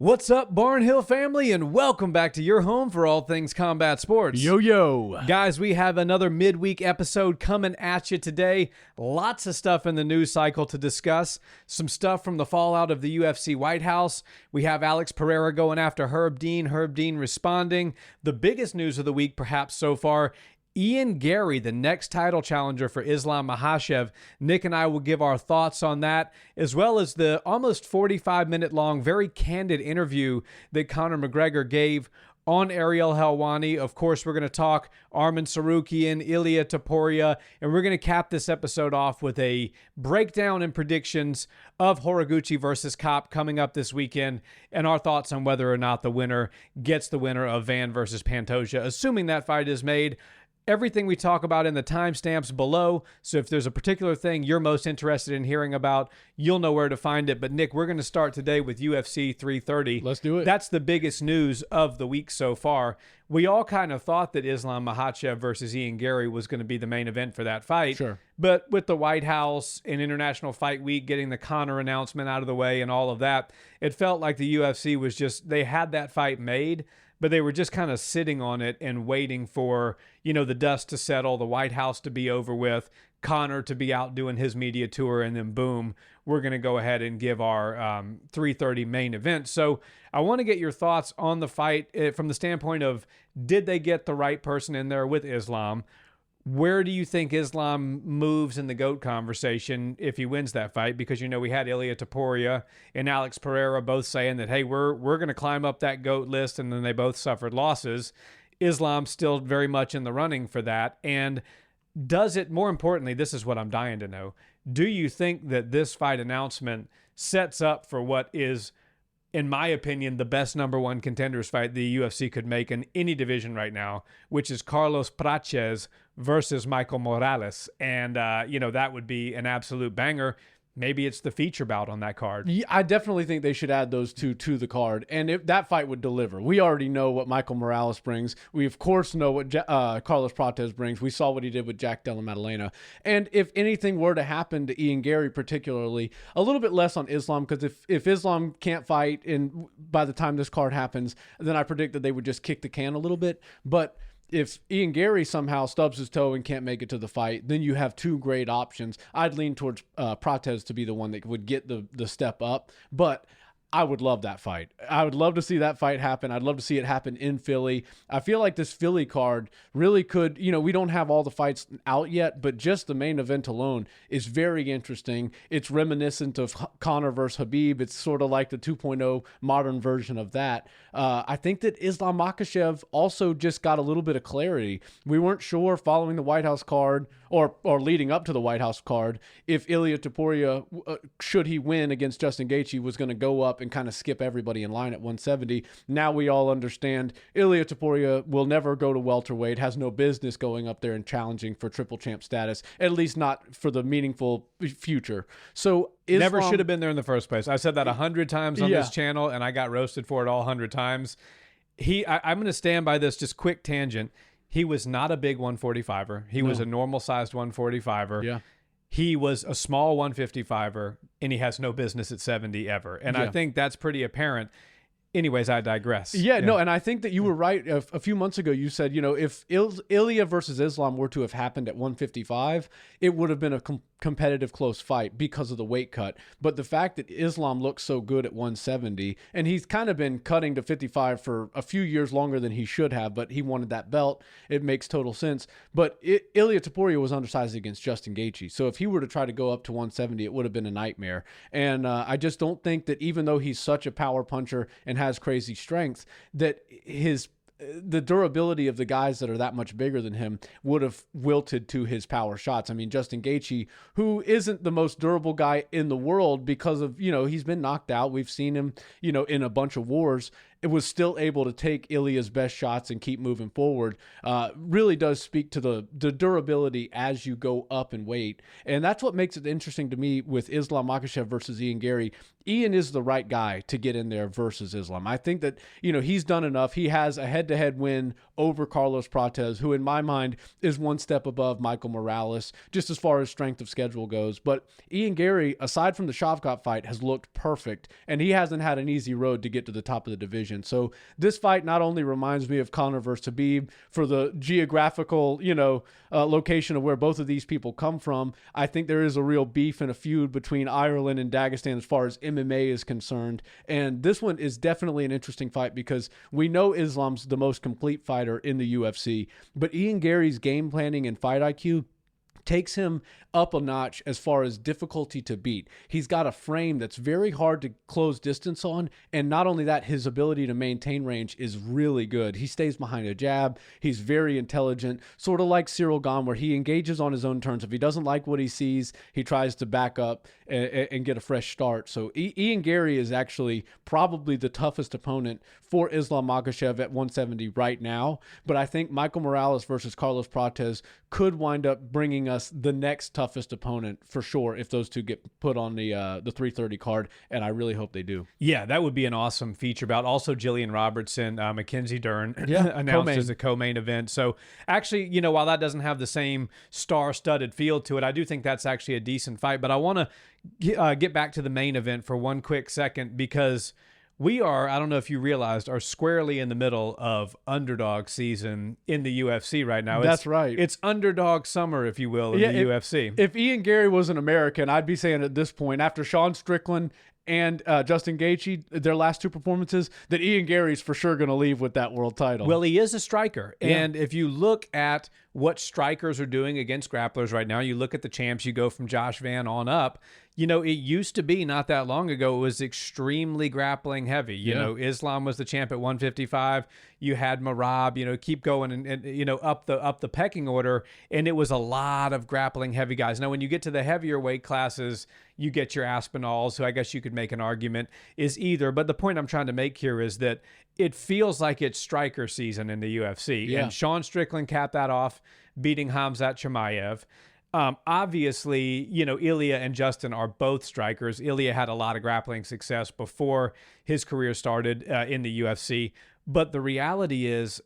What's up, Barnhill family, and welcome back to your home for all things combat sports. Yo. Guys, we have another midweek episode coming at you today. Lots of stuff in the news cycle to discuss. Some stuff from the fallout of the UFC White House. We have Alex Pereira going after Herb Dean. Herb Dean responding. The biggest news of the week, perhaps so far, Garry, the next title challenger for Islam Makhachev. Nick and I will give our thoughts on that, as well as the almost 45-minute long, very candid interview that Conor McGregor gave on Ariel Helwani. Of course, we're going to talk Arman Tsarukyan, Ilia Topuria, and we're going to cap this episode off with a breakdown and predictions of Horiguchi versus Kape coming up this weekend, and our thoughts on whether or not the winner gets the winner of Van versus Pantoja, assuming that fight is made. Everything we talk about in the timestamps below, so if there's a particular thing you're most interested in hearing about, you'll know where to find it. But Nick, we're going to start today with UFC 330. Let's do it. That's the biggest news of the week so far. We all kind of thought that Islam Makhachev versus Garry was going to be the main event for that fight. Sure. But with the White House and International Fight Week getting the Conor announcement out of the way and all of that, it felt like the UFC was just, they had that fight made, but they were just kind of sitting on it and waiting for, the dust to settle, the White House to be over with, Conor to be out doing his media tour, and then boom, we're going to go ahead and give our 330 main event. So I want to get your thoughts on the fight from the standpoint of, did they get the right person in there with Islam? Where do you think Islam moves in the GOAT conversation if he wins that fight? Because, we had Ilia Topuria and Alex Pereira both saying that, hey, we're going to climb up that GOAT list, and then they both suffered losses. Islam's still very much in the running for that. And does it, more importantly, this is what I'm dying to know, do you think that this fight announcement sets up for what is, in my opinion, the best number one contenders fight the UFC could make in any division right now, which is Carlos Prates versus Michael Morales? And, that would be an absolute banger. Maybe it's the feature bout on that card. Yeah, I definitely think they should add those two to the card, and if that fight would deliver. We already know what Michael Morales brings. We, of course, know what Carlos Prates brings. We saw what he did with Jack Della Maddalena. And if anything were to happen to Garry particularly, a little bit less on Islam, because if Islam can't fight and by the time this card happens, then I predict that they would just kick the can a little bit. But if Garry somehow stubs his toe and can't make it to the fight, then you have two great options. I'd lean towards Prates to be the one that would get the step up, but I would love that fight. I would love to see that fight happen. I'd love to see it happen in Philly. I feel like this Philly card really could, we don't have all the fights out yet, but just the main event alone is very interesting. It's reminiscent of Conor versus Khabib. It's sort of like the 2.0 modern version of that. I think that Islam Makhachev also just got a little bit of clarity. We weren't sure following the White House card or leading up to the White House card if Ilia Topuria, should he win against Justin Gaethje, was going to go up and kind of skip everybody in line at 170. Now we all understand Ilia Topuria will never go to welterweight, has no business going up there and challenging for triple champ status, at least not for the meaningful future. So never should have been there in the first place. I said that 100 times on this channel, and I got roasted for it all 100 times. I'm going to stand by this, just quick tangent. He was not a big 145er. He was a normal-sized 145er. Yeah. He was a small 155er, and he has no business at 70 ever. And I think that's pretty apparent. Anyways, I digress. No, and I think that you were right. A few months ago, you said, if Ilia versus Islam were to have happened at 155, it would have been a competitive close fight because of the weight cut. But the fact that Islam looks so good at 170, and he's kind of been cutting to 55 for a few years longer than he should have, but he wanted that belt. It makes total sense. But Ilia Topuria was undersized against Justin Gaethje. So if he were to try to go up to 170, it would have been a nightmare. And I just don't think that, even though he's such a power puncher and has crazy strength, that the durability of the guys that are that much bigger than him would have wilted to his power shots. I mean, Justin Gaethje, who isn't the most durable guy in the world because of, he's been knocked out. We've seen him, in a bunch of wars. It was still able to take Ilia's best shots and keep moving forward. Really does speak to the durability as you go up in weight. And that's what makes it interesting to me with Islam Makhachev versus Garry. Ian is the right guy to get in there versus Islam. I think that, he's done enough. He has a head-to-head win over Carlos Prates, who in my mind is one step above Michael Morales, just as far as strength of schedule goes. But Ian Garry, aside from the Shavkat fight, has looked perfect, and he hasn't had an easy road to get to the top of the division. So this fight not only reminds me of Conor versus Khabib for the geographical, location of where both of these people come from. I think there is a real beef and a feud between Ireland and Dagestan as far as MMA is concerned. And this one is definitely an interesting fight because we know Islam's the most complete fighter in the UFC, but Ian Garry's game planning and fight IQ takes him up a notch as far as difficulty to beat. He's got a frame that's very hard to close distance on, and not only that, his ability to maintain range is really good. He stays behind a jab. He's very intelligent, sort of like Ciryl Gane, where he engages on his own terms. If he doesn't like what he sees, he tries to back up and get a fresh start. So Ian Garry is actually probably the toughest opponent for Islam Makhachev at 170 right now, but I think Michael Morales versus Carlos Prates could wind up bringing us the next toughest opponent for sure if those two get put on the 330 card, and I really hope they do. Yeah, that would be an awesome feature bout. Also, Jillian Robertson, Mackenzie Dern announced co-main. as a co-main event. So actually, while that doesn't have the same star-studded feel to it, I do think that's actually a decent fight. But I want to get back to the main event for one quick second because we are, I don't know if you realized, are squarely in the middle of underdog season in the UFC right now. That's right. It's underdog summer, if you will, in the UFC. If Ian Garry was an American, I'd be saying at this point, after Sean Strickland and Justin Gaethje, their last two performances, that Ian Garry's for sure going to leave with that world title. Well, he is a striker. And if you look at what strikers are doing against grapplers right now, you look at the champs, you go from Josh Van on up. It used to be not that long ago, it was extremely grappling heavy. Islam was the champ at 155. You had Merab, keep going and up the pecking order. And it was a lot of grappling heavy guys. Now, when you get to the heavier weight classes, you get your Aspinalls, who I guess you could make an argument is either. But the point I'm trying to make here is that it feels like it's striker season in the UFC. Yeah. And Sean Strickland capped that off, beating Khamzat Chimaev. Obviously, Ilia and Justin are both strikers. Ilia had a lot of grappling success before his career started in the UFC. But the reality is,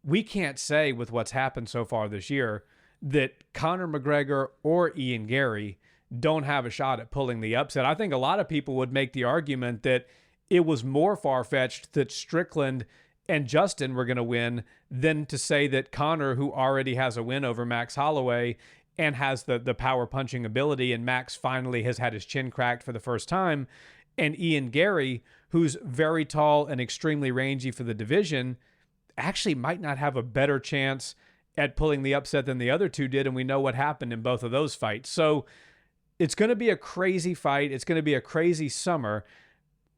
we can't say with what's happened so far this year that Conor McGregor or Ian Garry don't have a shot at pulling the upset. I think a lot of people would make the argument that it was more far-fetched that Strickland and Justin were going to win than to say that Conor, who already has a win over Max Holloway and has the power punching ability, and Max finally has had his chin cracked for the first time, and Ian Garry, who's very tall and extremely rangy for the division, actually might not have a better chance at pulling the upset than the other two did, and we know what happened in both of those fights. So it's going to be a crazy fight. It's going to be a crazy summer.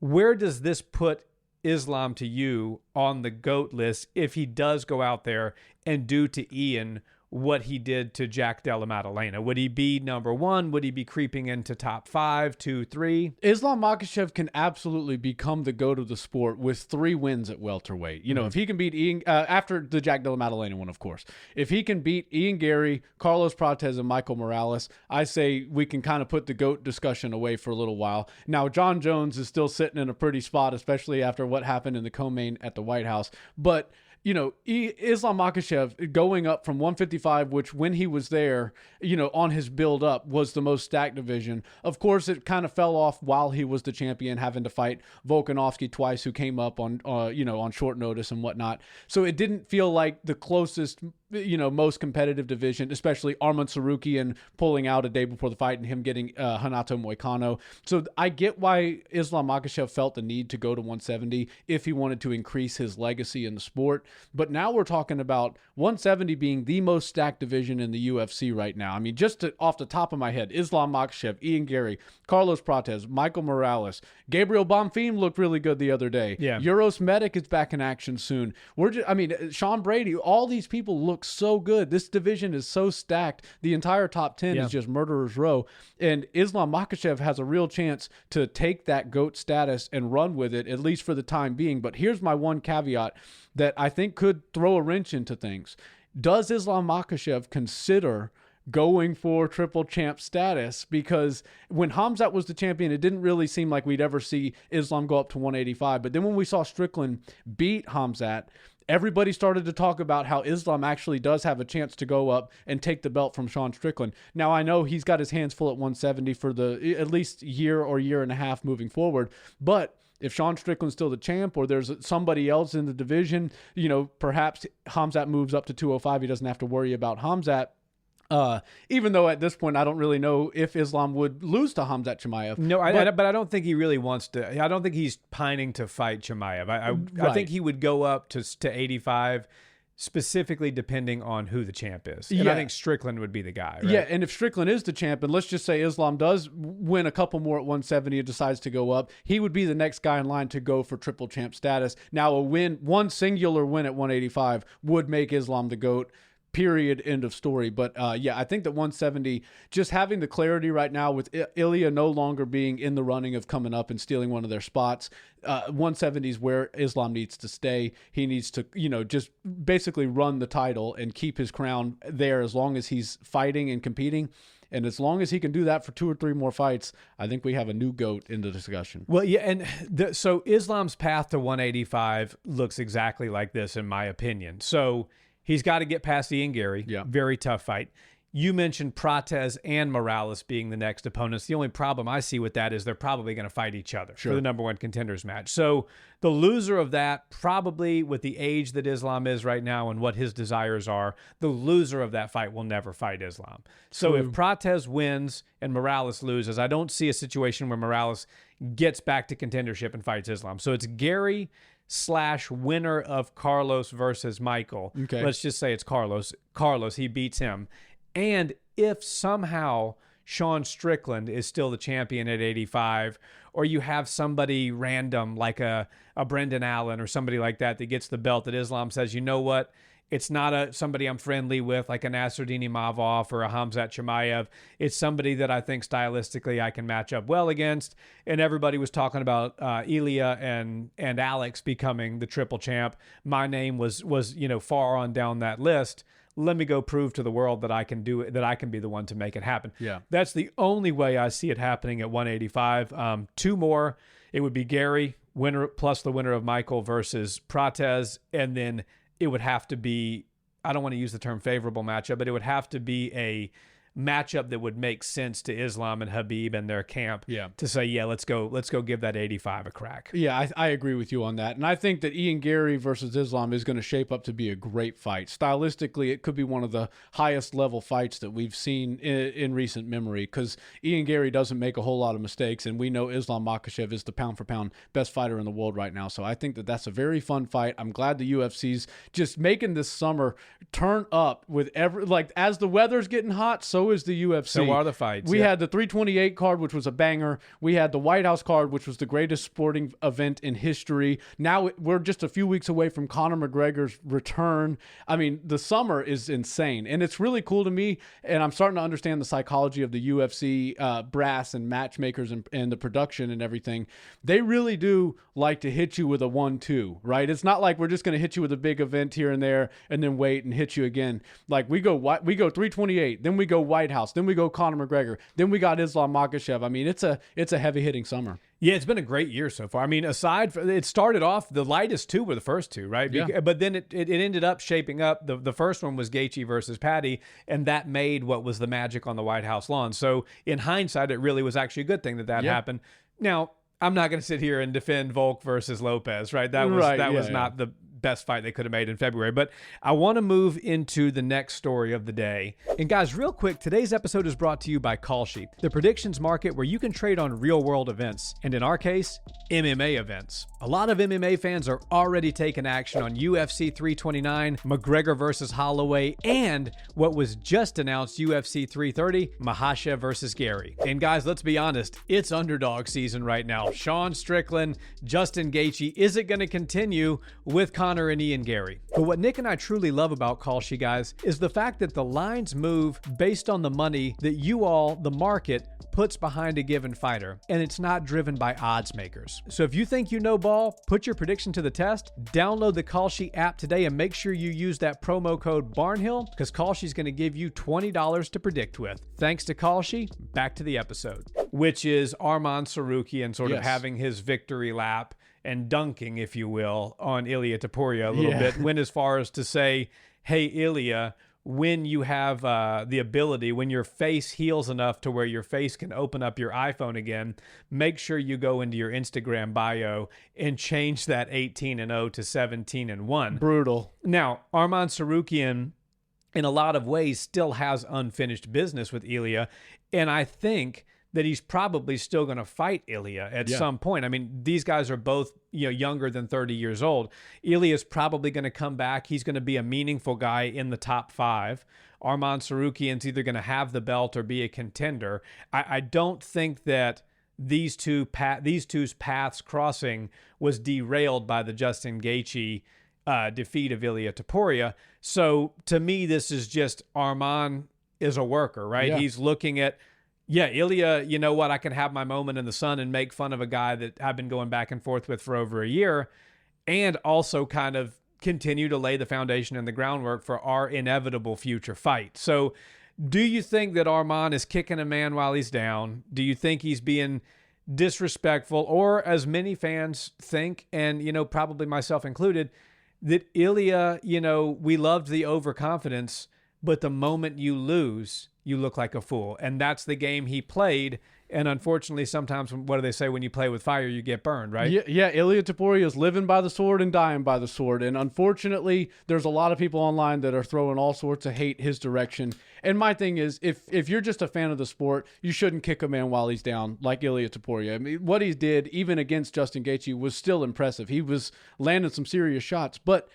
Where does this put Islam to you on the GOAT list if he does go out there and do to Ian what he did to Jack Della Maddalena? Would he be number one? Would he be creeping into top 5, 2, 3? Islam Makhachev can absolutely become the GOAT of the sport with 3 wins at welterweight. If he can beat Ian, after the Jack Della Maddalena one, of course, if he can beat Ian Garry, Carlos Prates, and Michael Morales, I say we can kind of put the GOAT discussion away for a little while. Now, John Jones is still sitting in a pretty spot, especially after what happened in the co-main at the White House. But Islam Makhachev going up from 155, which when he was there, on his build up was the most stacked division. Of course, it kind of fell off while he was the champion, having to fight Volkanovski twice, who came up on short notice and whatnot. So it didn't feel like the closest, most competitive division, especially Arman Tsarukyan pulling out a day before the fight and him getting Hanato Moicano. So I get why Islam Makhachev felt the need to go to 170 if he wanted to increase his legacy in the sport. But now we're talking about 170 being the most stacked division in the UFC right now. I mean, off the top of my head, Islam Makhachev, Ian Garry, Carlos Prates, Michael Morales, Gabriel Bonfim looked really good the other day. Yeah. Euros Medic is back in action soon. Sean Brady, all these people look so good. This division is so stacked. The entire top 10 is just murderer's row. And Islam Makhachev has a real chance to take that GOAT status and run with it, at least for the time being. But here's my one caveat that I think could throw a wrench into things. Does Islam Makhachev consider going for triple champ status, because when Khamzat was the champion, it didn't really seem like we'd ever see Islam go up to 185. But then when we saw Strickland beat Khamzat, everybody started to talk about how Islam actually does have a chance to go up and take the belt from Sean Strickland. Now, I know he's got his hands full at 170 for the at least year or year and a half moving forward, but if Sean Strickland's still the champ, or there's somebody else in the division, perhaps Khamzat moves up to 205. He doesn't have to worry about Khamzat. Even though at this point, I don't really know if Islam would lose to Khamzat Chimaev. No, but I don't think he really wants to. I don't think he's pining to fight Chimaev. I think he would go up to 85, specifically depending on who the champ is. And I think Strickland would be the guy, right? Yeah, and if Strickland is the champ, and let's just say Islam does win a couple more at 170 and decides to go up, he would be the next guy in line to go for triple champ status. Now, one singular win at 185 would make Islam the GOAT. Period. End of story. But I think that 170, just having the clarity right now with Ilia no longer being in the running of coming up and stealing one of their spots, 170 is where Islam needs to stay. He needs to, just basically run the title and keep his crown there as long as he's fighting and competing. And as long as he can do that for 2 or 3 more fights, I think we have a new GOAT in the discussion. Well, yeah, and so Islam's path to 185 looks exactly like this, in my opinion. So he's got to get past Ian Garry. Yeah. Very tough fight. You mentioned Prates and Morales being the next opponents. The only problem I see with that is they're probably going to fight each other for the #1 contenders match. So the loser of that, probably with the age that Islam is right now and what his desires are, the loser of that fight will never fight Islam. So if Prates wins and Morales loses, I don't see a situation where Morales gets back to contendership and fights Islam. So it's Garry / winner of Carlos versus Michael. Okay. Let's just say it's Carlos. He beats him. And if somehow Sean Strickland is still the champion at 85, or you have somebody random like a Brendan Allen or somebody like that that gets the belt, that Islam says, you know what? It's not somebody I'm friendly with, like a Nasruddin Imavov or a Khamzat Chimaev. It's somebody that I think stylistically I can match up well against. And everybody was talking about Ilia and Alex becoming the triple champ. My name was far on down that list. Let me go prove to the world that I can do it, that I can be the one to make it happen. Yeah, that's the only way I see it happening at 185. 2 more, it would be Garry winner plus the winner of Michael versus Prates, and then it would have to be, I don't want to use the term favorable matchup, but it would have to be a matchup that would make sense to Islam and Khabib and their camp to say, let's go give that 85 a crack. Yeah, I agree with you on that. And I think that Ian Garry versus Islam is going to shape up to be a great fight. Stylistically, it could be one of the highest level fights that we've seen in recent memory, because Ian Garry doesn't make a whole lot of mistakes, and we know Islam Makhachev is the pound for pound best fighter in the world right now. So I think that that's a very fun fight. I'm glad the UFC's just making this summer turn up with as the weather's getting hot, so is the UFC. So are the fights. We had the 328 card, which was a banger. We had the White House card, which was the greatest sporting event in history. Now we're just a few weeks away from Conor McGregor's return. I mean, the summer is insane, and it's really cool to me, and I'm starting to understand the psychology of the UFC brass and matchmakers and the production and everything. They really do like to hit you with a 1-2, right? It's not like we're just going to hit you with a big event here and there and then wait and hit you again. Like we go 328, then we go White House, then we go Conor McGregor, then we got Islam Makhachev. I mean, it's a heavy hitting summer. Yeah, it's been a great year so far. I mean, aside from it started off, the lightest 2 were the first 2, right? Yeah. But then it ended up shaping up. The first one was Gaethje versus Patty, and that made what was the magic on the White House lawn. So in hindsight, it really was actually a good thing that happened. Now, I'm not going to sit here and defend Volk versus Lopez, right? That was not the best fight they could have made in February. But I want to move into the next story of the day. And guys, real quick, today's episode is brought to you by Callsheet, the predictions market where you can trade on real world events. And in our case, MMA events. A lot of MMA fans are already taking action on UFC 329, McGregor versus Holloway, and what was just announced, UFC 330, Makhachev versus Garry. And guys, let's be honest, it's underdog season right now. Sean Strickland, Justin Gaethje, is it going to continue with Conor Conor and Ian Garry. But what Nick and I truly love about Kalshi, guys, is the fact that the lines move based on the money that you all, the market, puts behind a given fighter, and it's not driven by odds makers. So if you think you know ball, put your prediction to the test, download the Kalshi app today and make sure you use that promo code Barnhill, because Kalshi's going to give you $20 to predict with. Thanks to Kalshi, back to the episode, which is Arman Tsarukyan sort of having his victory lap and dunking, if you will, on Ilia Topuria a little bit. Went as far as to say, hey, Ilia, when you have the ability, when your face heals enough to where your face can open up your iPhone again, make sure you go into your Instagram bio and change that 18-0 to 17-1. Brutal. Now, Arman Tsarukyan, in a lot of ways, still has unfinished business with Ilia, and I think that he's probably still going to fight Ilia at some point. I mean, these guys are both, younger than 30 years old. Ilia's probably going to come back. He's going to be a meaningful guy in the top 5. Arman Tsarukyan's either going to have the belt or be a contender. I don't think that these two's paths crossing was derailed by the Justin Gaethje defeat of Ilia Topuria. So to me, this is just Arman is a worker, right? Yeah. He's looking at, Ilia, you know what? I can have my moment in the sun and make fun of a guy that I've been going back and forth with for over a year, and also kind of continue to lay the foundation and the groundwork for our inevitable future fight. So do you think that Arman is kicking a man while he's down? Do you think he's being disrespectful? Or as many fans think, and, probably myself included, that Ilia, we loved the overconfidence, but the moment you lose, you look like a fool. And that's the game he played. And unfortunately, sometimes, what do they say? When you play with fire, you get burned, right? Yeah, Ilia Topuria is living by the sword and dying by the sword. And unfortunately, there's a lot of people online that are throwing all sorts of hate his direction. And my thing is, if you're just a fan of the sport, you shouldn't kick a man while he's down like Ilia Topuria. I mean, what he did, even against Justin Gaethje, was still impressive. He was landing some serious shots. But,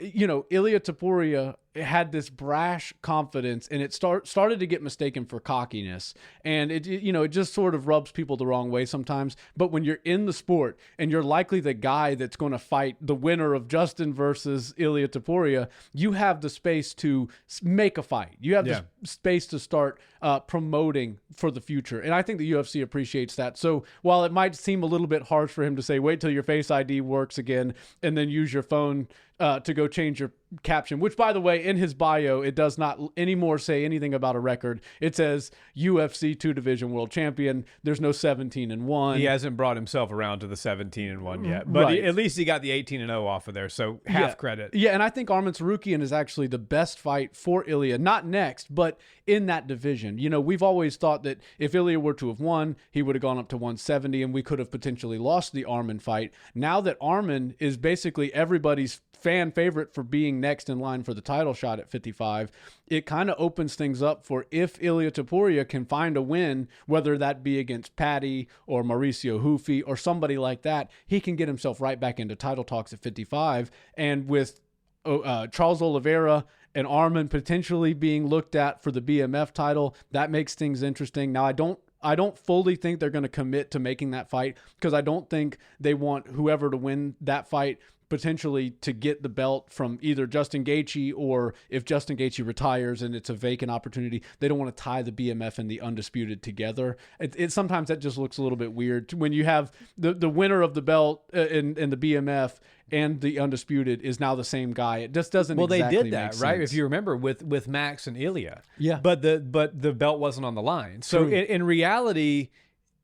Ilia Topuria had this brash confidence, and it started to get mistaken for cockiness, and it just sort of rubs people the wrong way sometimes. But when you're in the sport and you're likely the guy that's going to fight the winner of Justin versus Ilia Topuria, you have the space to make a fight. You have the space to start promoting for the future, and I think the UFC appreciates that. So while it might seem a little bit harsh for him to say, wait till your Face ID works again and then use your phone to go change your caption, which, by the way, in his bio, it does not anymore say anything about a record. It says UFC 2-division world champion. There's no 17-1. He hasn't brought himself around to the 17-1 yet, but at least he got the 18-0 off of there, so half credit. Yeah, and I think Arman Tsarukyan is actually the best fight for Ilia, not next, but in that division. We've always thought that if Ilia were to have won, he would have gone up to 170, and we could have potentially lost the Arman fight. Now that Arman is basically everybody's fan favorite for being next in line for the title shot at 55, it kind of opens things up for, if Ilia Topuria can find a win, whether that be against Patty or Mauricio Hufi or somebody like that, he can get himself right back into title talks at 55. And with Charles Oliveira and Arman potentially being looked at for the BMF title, that makes things interesting. Now, I don't fully think they're going to commit to making that fight, because I don't think they want whoever to win that fight potentially to get the belt from either Justin Gaethje, or if Justin Gaethje retires and it's a vacant opportunity, they don't want to tie the BMF and the Undisputed together. It sometimes that just looks a little bit weird when you have the winner of the belt in the BMF and the Undisputed is now the same guy. It just doesn't exactly they did that, make right? sense. If you remember with Max and Ilia. Yeah. But the belt wasn't on the line. So in reality,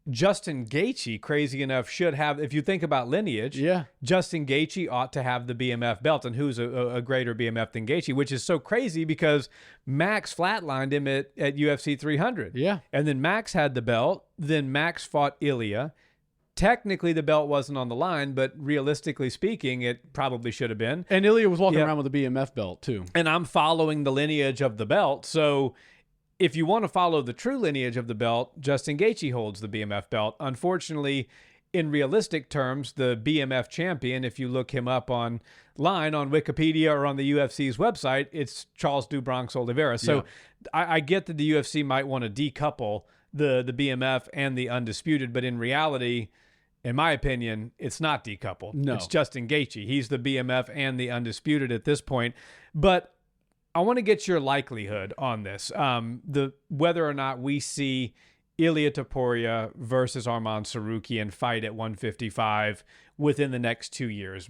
Justin Gaethje, crazy enough, should have, if you think about lineage, Justin Gaethje ought to have the BMF belt. And who's a greater BMF than Gaethje, which is so crazy because Max flatlined him at UFC 300. Yeah. And then Max had the belt. Then Max fought Ilia. Technically, the belt wasn't on the line, but realistically speaking, it probably should have been. And Ilia was walking around with a BMF belt, too. And I'm following the lineage of the belt. So if you want to follow the true lineage of the belt, Justin Gaethje holds the BMF belt. Unfortunately, in realistic terms, the BMF champion, if you look him up online on Wikipedia or on the UFC's website, it's Charles do Bronx Oliveira. So I get that the UFC might want to decouple the BMF and the Undisputed, but in reality, In my opinion, it's not decoupled. No. It's Justin Gaethje. He's the BMF and the undisputed at this point. But I want to get your likelihood on this. Whether or not we see Ilia Topuria versus Arman Tsarukyan fight at 155 within the next 2 years.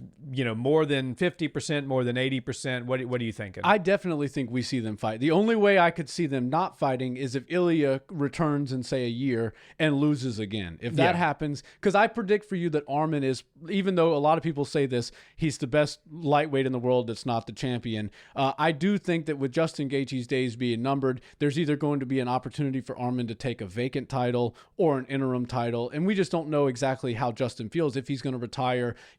More than 50%, more than 80%. What are you thinking? I definitely think we see them fight. The only way I could see them not fighting is if Ilia returns in, say, a year and loses again. If that happens, because I predict for you that Arman is, even though a lot of people say this, he's the best lightweight in the world that's not the champion. I do think that with Justin Gaethje's days being numbered, there's either going to be an opportunity for Arman to take a vacant title or an interim title, and we just don't know exactly how Justin feels, if he's going to retire.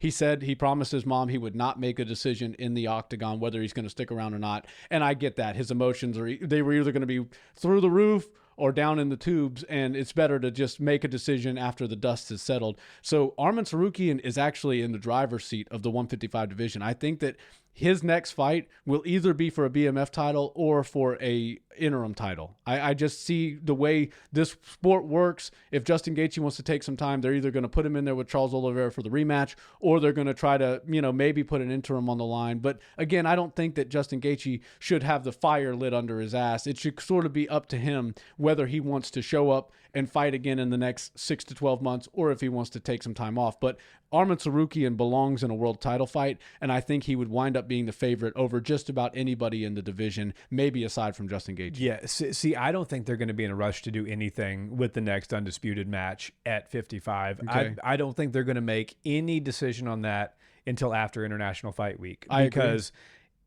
He said he promised his mom he would not make a decision in the octagon whether he's going to stick around or not, and I get that. His emotions were either going to be through the roof or down in the tubes, and it's better to just make a decision after the dust has settled. So Arman Tsarukyan is actually in the driver's seat of the 155 division. I think that his next fight will either be for a BMF title or for a interim title. I just see the way this sport works. If Justin Gaethje wants to take some time, they're either going to put him in there with Charles Oliveira for the rematch, or they're going to try to, maybe put an interim on the line. But again, I don't think that Justin Gaethje should have the fire lit under his ass. It should sort of be up to him whether he wants to show up and fight again in the next 6 to 12 months, or if he wants to take some time off. But Arman Tsarukyan belongs in a world title fight, and I think he would wind up being the favorite over just about anybody in the division, maybe aside from Justin Gaethje. Yeah, see, I don't think they're going to be in a rush to do anything with the next undisputed match at 55. Okay. I don't think they're going to make any decision on that until after International Fight Week. I agree.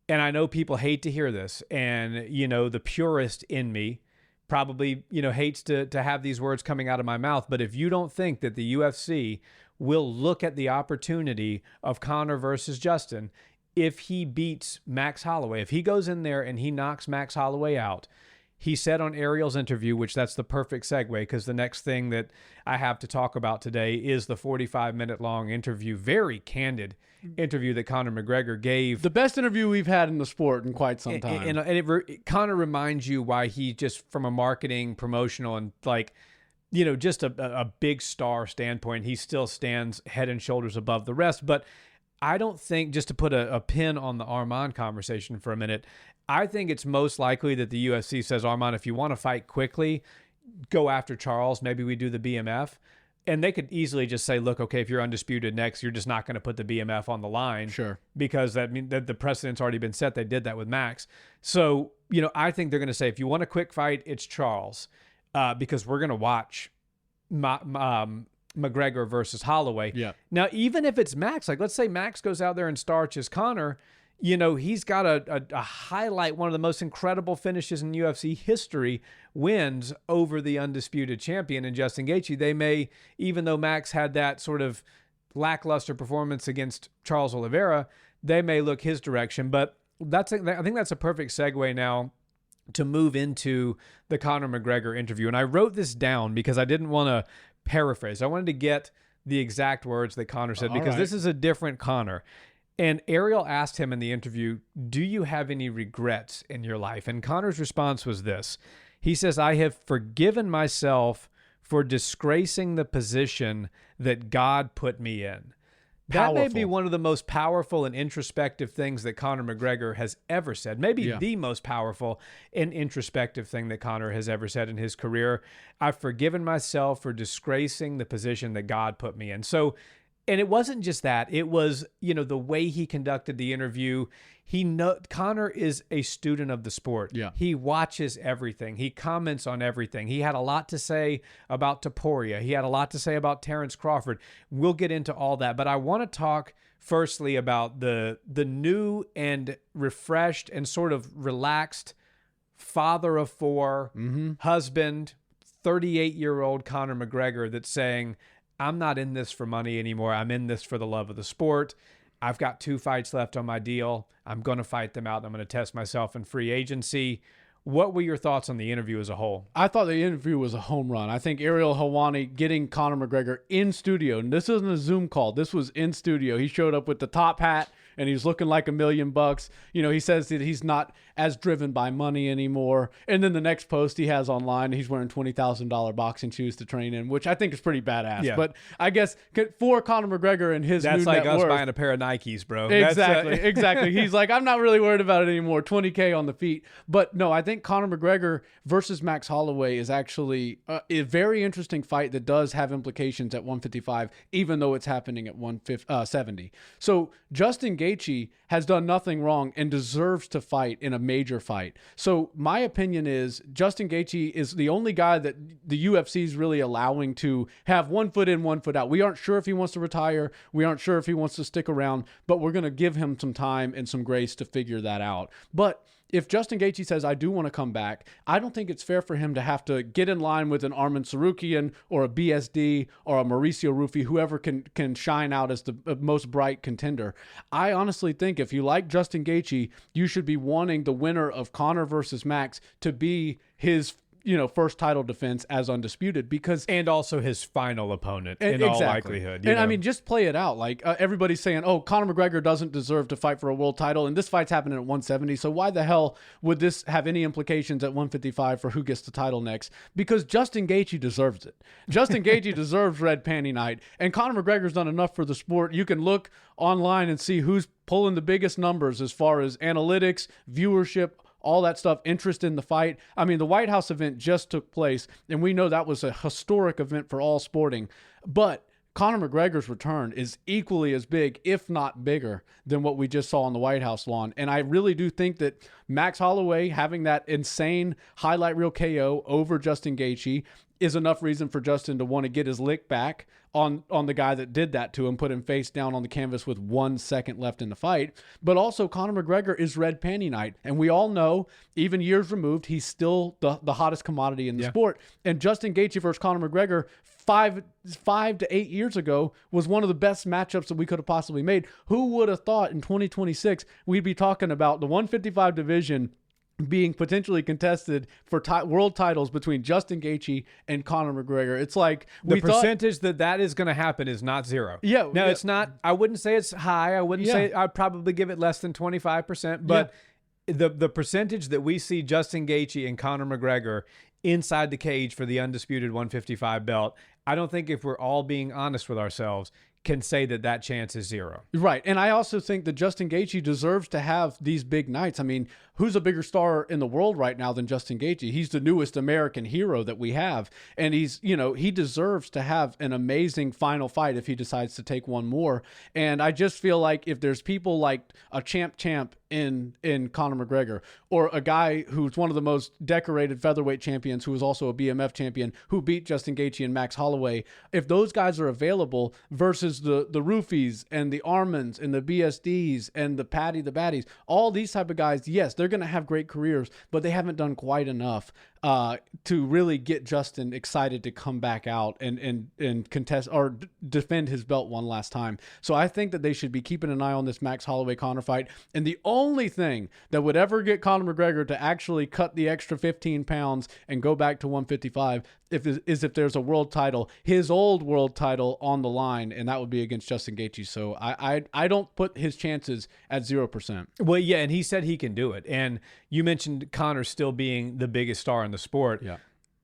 And I know people hate to hear this, and, the purist in me probably, hates to have these words coming out of my mouth, but if you don't think that the UFC will look at the opportunity of Conor versus Justin, if he beats Max Holloway, if he goes in there and he knocks Max Holloway out, he said on Ariel's interview, which that's the perfect segue, because the next thing that I have to talk about today is the 45-minute long interview, very candid interview that Conor McGregor gave. The best interview we've had in the sport in quite some time. And Conor reminds you why he just, from a marketing, promotional, and just a big star standpoint, he still stands head and shoulders above the rest. But I don't think, just to put a pin on the Arman conversation for a minute, I think it's most likely that the UFC says, Arman, if you want to fight quickly, go after Charles. Maybe we do the BMF. And they could easily just say, look, okay, if you're undisputed next, you're just not going to put the BMF on the line. Sure. Because that the precedent's already been set. They did that with Max. So, I think they're going to say, if you want a quick fight, it's Charles. Because we're going to watch McGregor versus Holloway. Yeah. Now, even if it's Max, like let's say Max goes out there and starches Conor, he's got a highlight, one of the most incredible finishes in UFC history, wins over the undisputed champion in Justin Gaethje. They may, even though Max had that sort of lackluster performance against Charles Oliveira, they may look his direction. But I think that's a perfect segue now to move into the Conor McGregor interview. And I wrote this down because I didn't want to paraphrase. I wanted to get the exact words that Conor said, because this is a different Conor. And Ariel asked him in the interview, do you have any regrets in your life? And Conor's response was this. He says, I have forgiven myself for disgracing the position that God put me in. That may be one of the most powerful and introspective things that Conor McGregor has ever said. Maybe the most powerful and introspective thing that Conor has ever said in his career. I've forgiven myself for disgracing the position that God put me in. So, and it wasn't just that. It was, the way he conducted the interview. Conor is a student of the sport. Yeah. He watches everything. He comments on everything. He had a lot to say about Topuria. He had a lot to say about Terrence Crawford. We'll get into all that. But I want to talk firstly about the new and refreshed and sort of relaxed father of four, husband, 38-year-old Conor McGregor that's saying, I'm not in this for money anymore. I'm in this for the love of the sport. I've got 2 fights left on my deal. I'm going to fight them out. And I'm going to test myself in free agency. What were your thoughts on the interview as a whole? I thought the interview was a home run. I think Ariel Helwani getting Conor McGregor in studio, and this isn't a Zoom call. This was in studio. He showed up with the top hat and he's looking like $1 million. You know, he says that he's not as driven by money anymore. And then the next post he has online, he's wearing $20,000 boxing shoes to train in, which I think is pretty badass. Yeah. But I guess for Conor McGregor and his that's new like net us worth, buying a pair of Nikes, bro. Exactly, That's, exactly. He's like, I'm not really worried about it anymore. 20K on the feet. But no, I think Conor McGregor versus Max Holloway is actually a very interesting fight that does have implications at 155, even though it's happening at 170. So Justin Gaethje has done nothing wrong and deserves to fight in a major fight. So my opinion is Justin Gaethje is the only guy that the UFC is really allowing to have 1 foot in, 1 foot out. We aren't sure if he wants to retire. We aren't sure if he wants to stick around, but we're going to give him some time and some grace to figure that out. But if Justin Gaethje says, I do want to come back, I don't think it's fair for him to have to get in line with an Arman Tsarukyan or a BSD or a Mauricio Rufy, whoever can shine out as the most bright contender. I honestly think if you like Justin Gaethje, you should be wanting the winner of Conor versus Max to be his first title defense as undisputed, because and also his final opponent in all likelihood. And I mean, just play it out. Like everybody's saying, oh, Conor McGregor doesn't deserve to fight for a world title, and this fight's happening at 170. So why the hell would this have any implications at 155 for who gets the title next? Because Justin Gaethje deserves it. Justin Gaethje deserves red panty night, and Conor McGregor's done enough for the sport. You can look online and see who's pulling the biggest numbers as far as analytics, viewership, all that stuff, interest in the fight. I mean, the White House event just took place, and we know that was a historic event for all sporting. But Conor McGregor's return is equally as big, if not bigger, than what we just saw on the White House lawn. And I really do think that Max Holloway having that insane highlight reel KO over Justin Gaethje is enough reason for Justin to want to get his lick back on the guy that did that to him, put him face down on the canvas with 1 second left in the fight. But also Conor McGregor is red panty night. And we all know, even years removed, he's still the hottest commodity in the sport. And Justin Gaethje versus Conor McGregor 5 to 8 years ago was one of the best matchups that we could have possibly made. Who would have thought in 2026 we'd be talking about the 155 division being potentially contested for world titles between Justin Gaethje and Conor McGregor? It's like the percentage that is going to happen is not zero. Yeah. No, it's not. I wouldn't say it's high. I wouldn't say, I'd probably give it less than 25%. But the percentage that we see Justin Gaethje and Conor McGregor inside the cage for the undisputed 155 belt, I don't think, if we're all being honest with ourselves, can say that chance is zero. Right. And I also think that Justin Gaethje deserves to have these big nights. I mean, who's a bigger star in the world right now than Justin Gaethje? He's the newest American hero that we have. And he deserves to have an amazing final fight if he decides to take one more. And I just feel like if there's people like a champ in Conor McGregor, or a guy who's one of the most decorated featherweight champions, who is also a BMF champion, who beat Justin Gaethje and Max Holloway, if those guys are available versus the Roofies and the Armans and the BSDs and the the Baddies, all these type of guys, yes, they're going to have great careers, but they haven't done quite enough to really get Justin excited to come back out and contest or defend his belt one last time. So I think that they should be keeping an eye on this Max Holloway Conor fight. And the only thing that would ever get Conor McGregor to actually cut the extra 15 pounds and go back to 155 is if there's a world title, his old world title, on the line, and that would be against Justin Gaethje. So I don't put his chances at 0%. Well, yeah, and he said he can do it. And you mentioned Conor still being the biggest star in the sport. Yeah.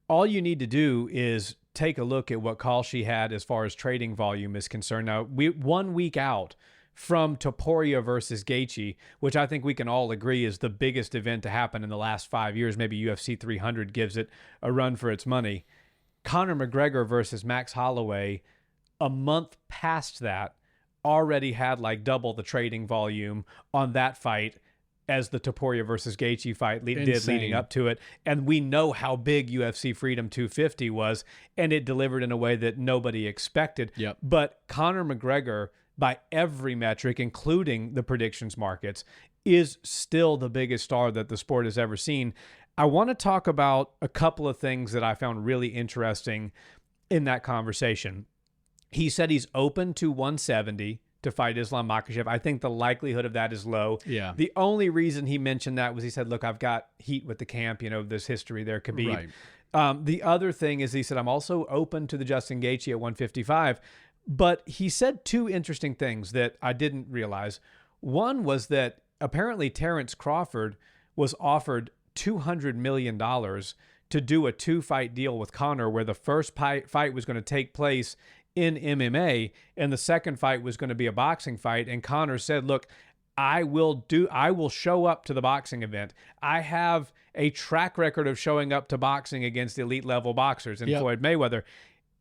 All you need to do is take a look at what Kalshi had as far as trading volume is concerned. Now, 1 week out from Topuria versus Gaethje, which I think we can all agree is the biggest event to happen in the last 5 years. Maybe UFC 300 gives it a run for its money. Conor McGregor versus Max Holloway, a month past that, already had like double the trading volume on that fight as the Topuria versus Gaethje fight did leading up to it. And we know how big UFC Freedom 250 was, and it delivered in a way that nobody expected. Yep. But Conor McGregor, by every metric, including the predictions markets, is still the biggest star that the sport has ever seen. I want to talk about a couple of things that I found really interesting in that conversation. He said he's open to 170 to fight Islam Makhachev. I think the likelihood of that is low. Yeah. The only reason he mentioned that was he said, look, I've got heat with the camp. There's history there, Khabib. Right. The other thing is he said, I'm also open to the Justin Gaethje at 155. But he said two interesting things that I didn't realize. One was that apparently Terrence Crawford was offered $200 million to do a 2-fight deal with Conor, where the first fight was going to take place in MMA and the second fight was going to be a boxing fight. And Conor said, look, I will show up to the boxing event. I have a track record of showing up to boxing against elite level boxers in Floyd Mayweather.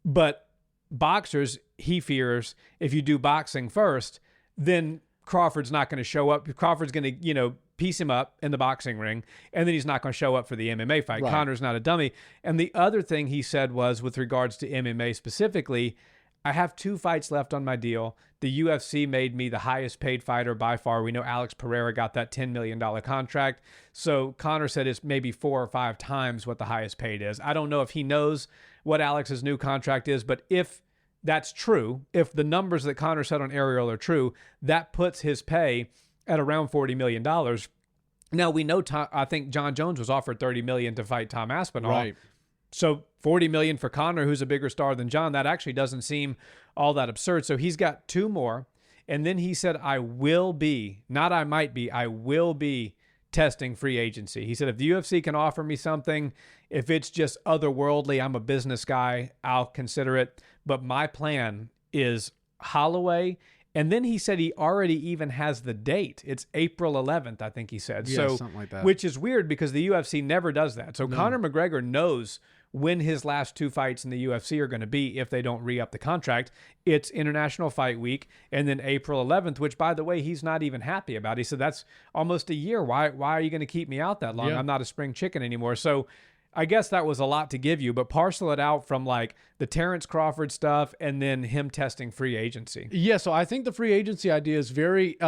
But boxers, he fears, if you do boxing first, then Crawford's not going to show up. Crawford's going to, piece him up in the boxing ring, and then he's not going to show up for the MMA fight. Right. Conor's not a dummy. And the other thing he said was, with regards to MMA specifically, I have 2 fights left on my deal. The UFC made me the highest paid fighter by far. We know Alex Pereira got that $10 million contract. So Conor said it's maybe 4 or 5 times what the highest paid is. I don't know if he knows what Alex's new contract is, but if that's true, if the numbers that Conor said on Ariel are true, that puts his pay at around $40 million. Now, we know, I think John Jones was offered $30 million to fight Tom Aspinall. Right. So $40 million for Conor, who's a bigger star than John, that actually doesn't seem all that absurd. So he's got 2 more. And then he said, I will be testing free agency. He said, if the UFC can offer me something, if it's just otherworldly, I'm a business guy, I'll consider it. But my plan is Holloway. And then he said he already even has the date. It's April 11th, I think he said. Yeah, so, something like that. Which is weird because the UFC never does that. So no. Conor McGregor knows when his last 2 fights in the UFC are going to be if they don't re-up the contract. It's International Fight Week and then April 11th, which, by the way, he's not even happy about. He said, that's almost a year. Why are you going to keep me out that long? Yeah. I'm not a spring chicken anymore. So I guess that was a lot to give you, but parcel it out from like the Terrence Crawford stuff and then him testing free agency. Yeah, so I think the free agency idea is very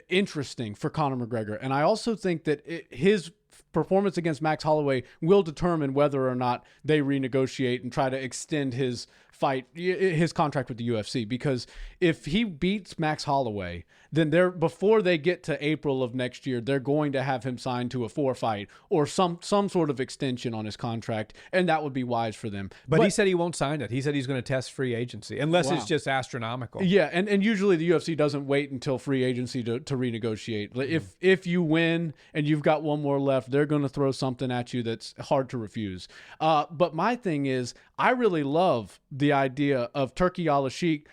interesting for Conor McGregor. And I also think that his performance against Max Holloway will determine whether or not they renegotiate and try to extend his contract with the UFC. Because if he beats Max Holloway, then before they get to April of next year, they're going to have him signed to a 4-fight or some sort of extension on his contract, and that would be wise for them. But he said he won't sign it. He said he's going to test free agency, unless it's just astronomical. Yeah, and usually the UFC doesn't wait until free agency to renegotiate. If you win and you've got 1 more left, they're going to throw something at you that's hard to refuse. But my thing is, I really love the idea of Turki Al-Sheikh,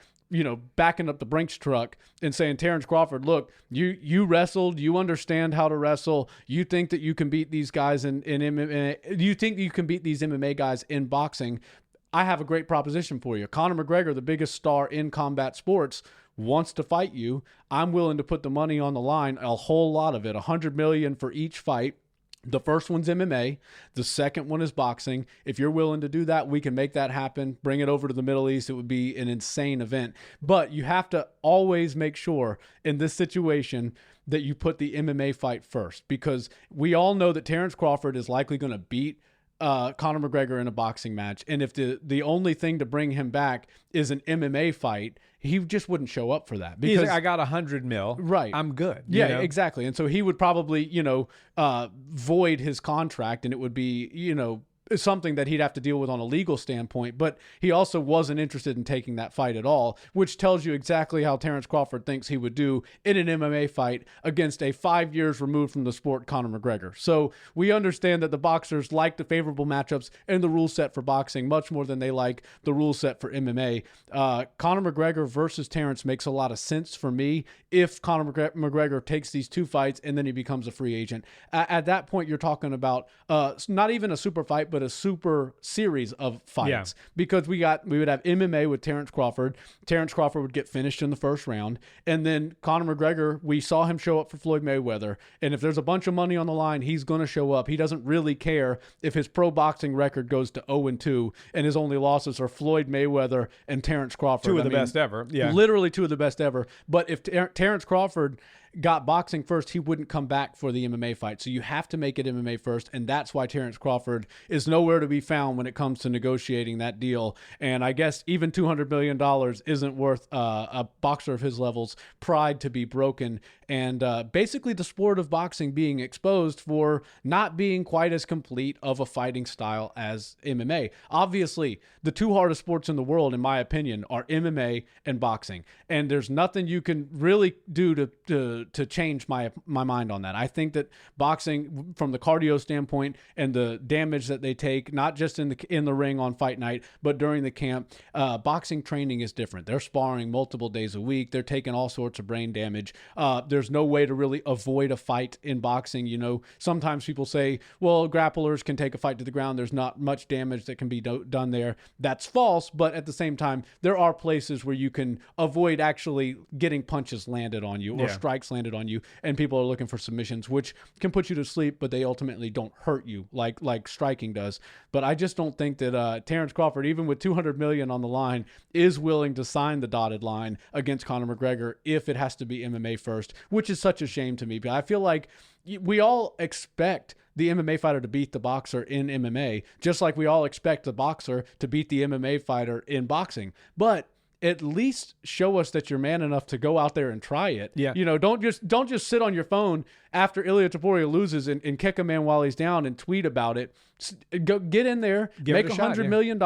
backing up the Brinks truck and saying, Terrence Crawford, look, you wrestled, you understand how to wrestle. You think that you can beat these guys in MMA. You think you can beat these MMA guys in boxing. I have a great proposition for you. Conor McGregor, the biggest star in combat sports, wants to fight you. I'm willing to put the money on the line, a whole lot of it, $100 million for each fight. The first one's MMA. The second one is boxing. If you're willing to do that, we can make that happen. Bring it over to the Middle East. It would be an insane event. But you have to always make sure in this situation that you put the MMA fight first, because we all know that Terrence Crawford is likely going to beat Conor McGregor in a boxing match. And if the only thing to bring him back is an MMA fight, he just wouldn't show up for that. Because I got $100 million. Right. I'm good. Yeah, exactly. And so he would probably, void his contract, and it would be, something that he'd have to deal with on a legal standpoint. But he also wasn't interested in taking that fight at all, which tells you exactly how Terrence Crawford thinks he would do in an MMA fight against a 5 years removed from the sport Conor McGregor. So we understand that the boxers like the favorable matchups and the rule set for boxing much more than they like the rule set for MMA. Conor McGregor versus Terrence makes a lot of sense for me if Conor McGregor takes these 2 fights and then he becomes a free agent. At that point, you're talking about not even a super fight, but a super series of fights, because we would have MMA with Terrence Crawford. Terrence Crawford would get finished in the first round, and then Conor McGregor, we saw him show up for Floyd Mayweather, and if there's a bunch of money on the line, he's going to show up. He doesn't really care if his pro boxing record goes to 0-2 and his only losses are Floyd Mayweather and Terrence Crawford. 2 of the best ever. Yeah, literally 2 of the best ever. But if Terrence Crawford got boxing first, he wouldn't come back for the MMA fight. So you have to make it MMA first, and that's why Terrence Crawford is nowhere to be found when it comes to negotiating that deal. And I guess even $200 million isn't worth a boxer of his level's pride to be broken. and basically the sport of boxing being exposed for not being quite as complete of a fighting style as MMA. Obviously, the two hardest sports in the world, in my opinion, are MMA and boxing, and there's nothing you can really do to change my mind on that. I think that boxing, from the cardio standpoint and the damage that they take, not just in the ring on fight night, but during the camp, boxing training is different. They're sparring multiple days a week. They're taking all sorts of brain damage. There's no way to really avoid a fight in boxing. You know, sometimes people say, well, grapplers can take a fight to the ground. There's not much damage that can be done there. That's false, but at the same time, there are places where you can avoid actually getting punches landed on you or strikes landed on you, and people are looking for submissions, which can put you to sleep, but they ultimately don't hurt you like striking does. But I just don't think that Terence Crawford, even with $200 million on the line, is willing to sign the dotted line against Conor McGregor if it has to be MMA first, which is such a shame to me. But I feel like we all expect the MMA fighter to beat the boxer in MMA, just like we all expect the boxer to beat the MMA fighter in boxing. But at least show us that you're man enough to go out there and try it. Yeah. You know, don't just sit on your phone after Ilia Topuria loses and kick a man while he's down and tweet about it. Go get in there, make $100 million,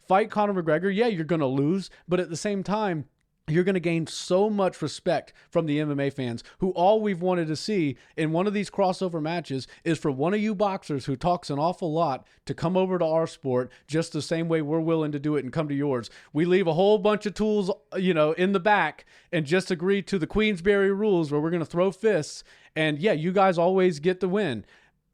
fight Conor McGregor. Yeah, you're going to lose, but at the same time, you're going to gain so much respect from the MMA fans, who all we've wanted to see in one of these crossover matches is for one of you boxers who talks an awful lot to come over to our sport just the same way we're willing to do it and come to yours. We leave a whole bunch of tools, you know, in the back and just agree to the Queensberry rules where we're going to throw fists. And yeah, you guys always get the win.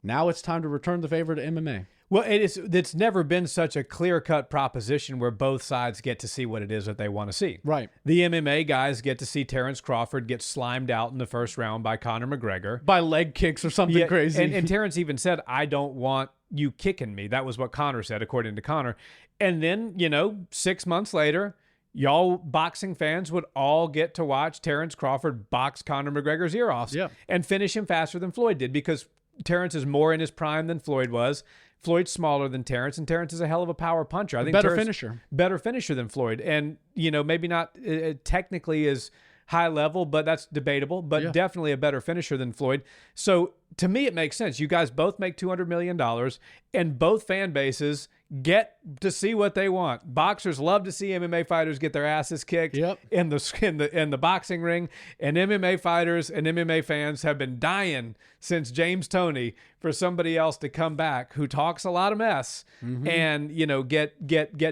Now it's time to return the favor to MMA. Well, it's never been such a clear-cut proposition where both sides get to see what it is that they want to see. Right. The MMA guys get to see Terence Crawford get slimed out in the first round by Conor McGregor. By leg kicks or something crazy. And Terence even said, I don't want you kicking me. That was what Conor said, according to Conor. And then, 6 months later, y'all boxing fans would all get to watch Terence Crawford box Conor McGregor's ear off and finish him faster than Floyd did, because Terence is more in his prime than Floyd was. Floyd's smaller than Terence, and Terence is a hell of a power puncher. I think better finisher than Floyd, and maybe not technically as high level, but that's debatable. But definitely a better finisher than Floyd. So to me, it makes sense. You guys both make $200 million, and both fan bases get to see what they want. Boxers love to see MMA fighters get their asses kicked in the boxing ring, and MMA fighters and MMA fans have been dying since James Toney for somebody else to come back who talks a lot of mess and get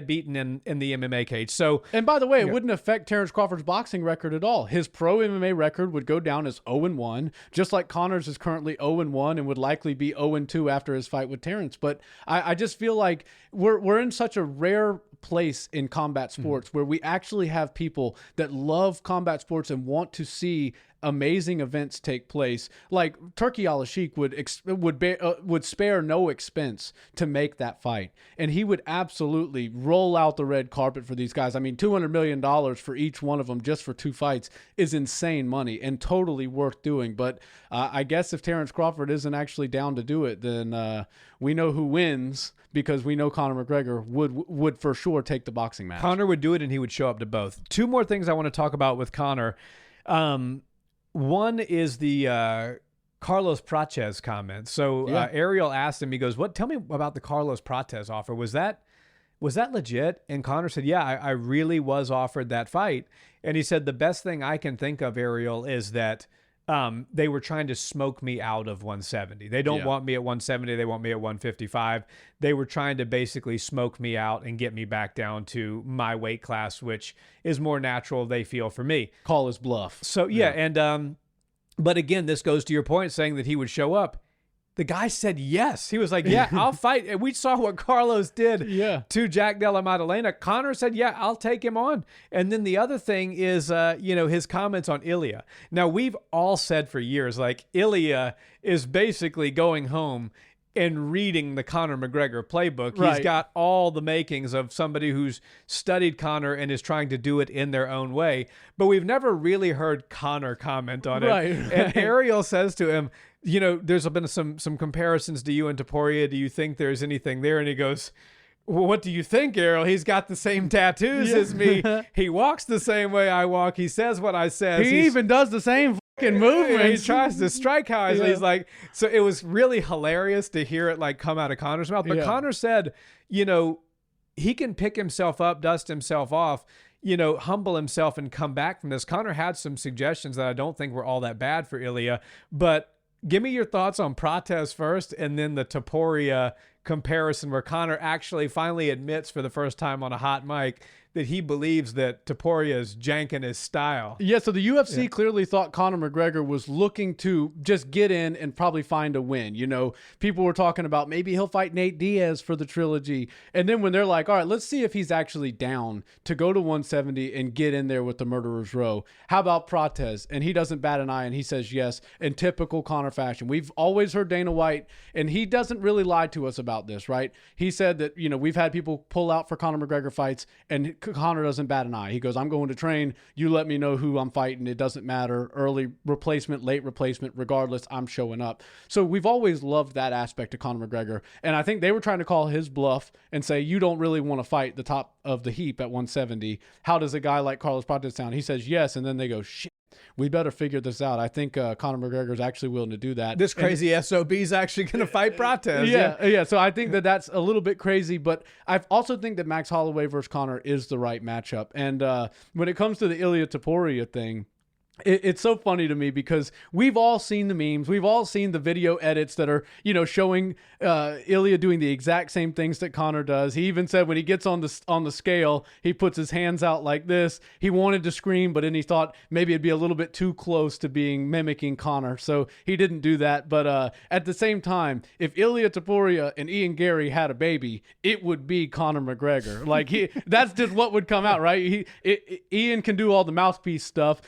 beaten in the MMA cage. So, and by the way, it wouldn't affect Terence Crawford's boxing record at all. His pro MMA record would go down as 0-1, just like Conor's is currently 0-1 and would likely be 0-2 after his fight with Terence. But I just feel like we're in such a rare place in combat sports where we actually have people that love combat sports and want to see amazing events take place. Like Turki Al-Sheikh would spare no expense to make that fight, and he would absolutely roll out the red carpet for these guys. I mean, $200 million for each one of them just for 2 fights is insane money and totally worth doing. But I guess if Terence Crawford isn't actually down to do it, then we know who wins, because we know Conor McGregor would for sure take the boxing match. Conor would do it, and he would show up to both. 2 more things I want to talk about with Conor. One is the Carlos Prates comment. So Ariel asked him, he goes, tell me about the Carlos Prates offer. Was that legit? And Conor said, yeah, I really was offered that fight. And he said, the best thing I can think of, Ariel, is that they were trying to smoke me out of 170. They don't want me at 170. They want me at 155. They were trying to basically smoke me out and get me back down to my weight class, which is more natural, they feel, for me. Call his bluff. So, and but again, this goes to your point, saying that he would show up. The guy said yes. He was like, yeah, I'll fight. And we saw what Carlos did to Jack Della Maddalena. Conor said, yeah, I'll take him on. And then the other thing is, his comments on Ilia. Now, we've all said for years, like, Ilia is basically going home and reading the Conor McGregor playbook. He's got all the makings of somebody who's studied Conor and is trying to do it in their own way. But we've never really heard Conor comment on it. And Ariel says to him, there's been some comparisons to you and Topuria. Do you think there's anything there? And he goes, well, what do you think, Ariel? He's got the same tattoos as me. He walks the same way I walk. He says what I says. He even does the same movements. He tries to strike how he's like, so it was really hilarious to hear it like come out of Conor's mouth. But Conor said, you know, he can pick himself up, dust himself off, you know, humble himself and come back from this. Conor had some suggestions that I don't think were all that bad for Ilia, but give me your thoughts on Prates first and then the Topuria comparison where Conor actually finally admits for the first time on a hot mic that he believes that Topuria is janking his style. Yeah, so the UFC clearly thought Conor McGregor was looking to just get in and probably find a win. You know, people were talking about maybe he'll fight Nate Diaz for the trilogy. And then when they're like, all right, let's see if he's actually down to go to 170 and get in there with the murderer's row. How about Prates? And he doesn't bat an eye and he says yes in typical Conor fashion. We've always heard Dana White, and he doesn't really lie to us about this, right? He said that, you know, we've had people pull out for Conor McGregor fights and Conor doesn't bat an eye. He goes, I'm going to train. You let me know who I'm fighting. It doesn't matter. Early replacement, late replacement, regardless, I'm showing up. So we've always loved that aspect of Conor McGregor. And I think they were trying to call his bluff and say, you don't really want to fight the top of the heap at 170. How does a guy like Carlos Prates sound? He says yes. And then they go, shit, we better figure this out. I think Conor McGregor is actually willing to do that. This crazy SOB is actually going to fight Prates. Yeah. So I think that that's a little bit crazy, but I also think that Max Holloway versus Conor is the right matchup. And when it comes to the Ilia Topuria thing, it's so funny to me because we've all seen the memes. We've all seen the video edits that are, you know, showing Ilia doing the exact same things that Conor does. He even said when he gets on the scale, he puts his hands out like this. He wanted to scream, but then he thought maybe it'd be a little bit too close to being mimicking Conor. So he didn't do that. But at the same time, if Ilia Topuria and Ian Garry had a baby, it would be Conor McGregor. Like that's just what would come out, right? Ian can do all the mouthpiece stuff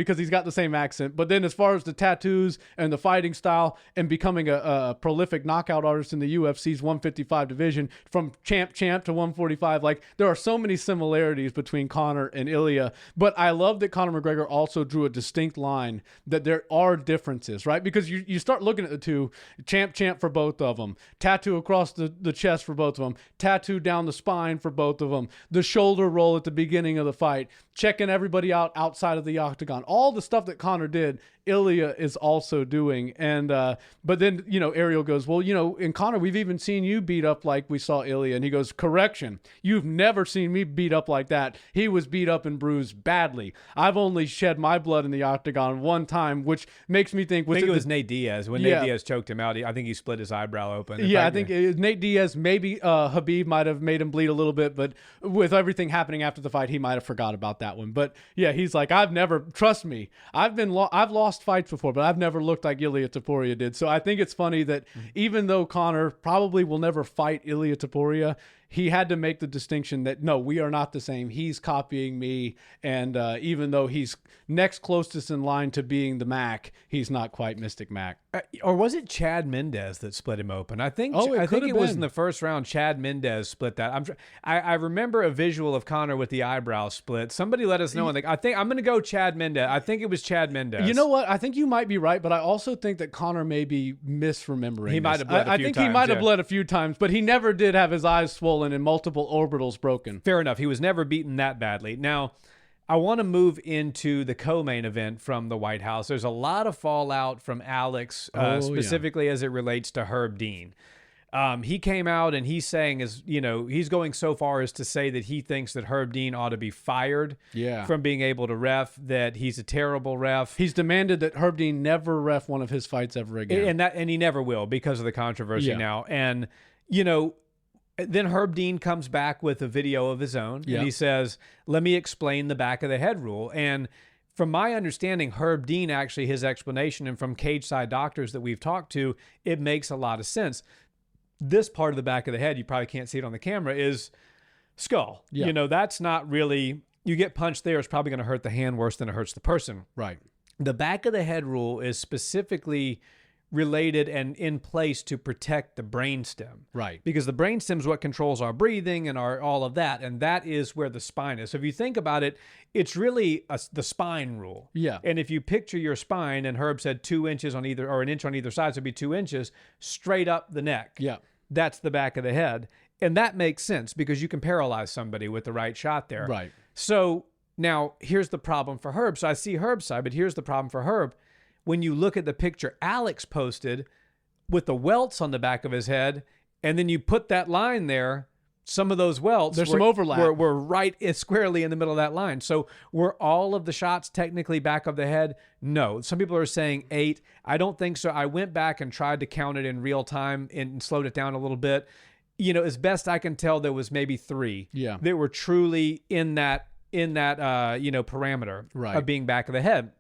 because he's got the same accent. But then as far as the tattoos and the fighting style and becoming a prolific knockout artist in the UFC's 155 division from champ to 145, like there are so many similarities between Conor and Ilia. But I love that Conor McGregor also drew a distinct line that there are differences, right? Because you start looking at the two, champ for both of them, tattoo across the chest for both of them, tattoo down the spine for both of them, the shoulder roll at the beginning of the fight, checking everybody out outside of the octagon. All the stuff that Conor did, Ilia is also doing. And but then, you know, Ariel goes, well, you know, in Conor, we've even seen you beat up like we saw Ilia. And he goes, correction, you've never seen me beat up like that. He was beat up and bruised badly. I've only shed my blood in the octagon one time, which makes me think, I think it was Nate Diaz. When Nate Diaz choked him out, I think he split his eyebrow open. I think it was Nate Diaz. Maybe Habib might have made him bleed a little bit, but with everything happening after the fight, he might have forgot about that one. But yeah, he's like, trust me, I've lost fights before, but I've never looked like Ilia Topuria did. So I think it's funny that even though Conor probably will never fight Ilia Topuria, he had to make the distinction that, no, we are not the same. He's copying me. And even though he's next closest in line to being the Mac, he's not quite Mystic Mac. Or was it Chad Mendez that split him open? I think it was in the first round. Chad Mendez split that. I remember a visual of Conor with the eyebrow split. Somebody let us know. I think I'm going to go Chad Mendez. I think it was Chad Mendez. You know what? I think you might be right, but I also think that Conor may be misremembering. He might have bled a few times. I think he might have bled a few times, but he never did have his eyes swollen and multiple orbitals broken. Fair enough. He was never beaten that badly. Now, I want to move into the co-main event from the White House. There's a lot of fallout from Alex, specifically as it relates to Herb Dean. He came out and he's saying, he's going so far as to say that he thinks that Herb Dean ought to be fired from being able to ref, that he's a terrible ref. He's demanded that Herb Dean never ref one of his fights ever again. And he never will because of the controversy now. And, then Herb Dean comes back with a video of his own, and he says, let me explain the back of the head rule. And from my understanding, Herb Dean, actually his explanation, and from cage side doctors that we've talked to, it makes a lot of sense. This part of the back of the head, you probably can't see it on the camera, is skull. Yeah. That's not really, you get punched there, it's probably going to hurt the hand worse than it hurts the person. Right. The back of the head rule is specifically related and in place to protect the brainstem. Right. Because the brainstem is what controls our breathing and all of that. And that is where the spine is. So if you think about it, it's really the spine rule. Yeah. And if you picture your spine, and Herb said 2 inches on either, or an inch on either side, so it'd be 2 inches straight up the neck. Yeah. That's the back of the head. And that makes sense because you can paralyze somebody with the right shot there. Right. So now here's the problem for Herb. So I see Herb's side, but here's the problem for Herb. when you look at the picture Alex posted with the welts on the back of his head, and then you put that line there, some of those welts, there's some overlap. Were right squarely in the middle of that line. So were all of the shots technically back of the head? No. Some people are saying 8. I don't think so. I went back and tried to count it in real time and slowed it down a little bit. As best I can tell, there was maybe 3 that were truly in that parameter of being back of the head.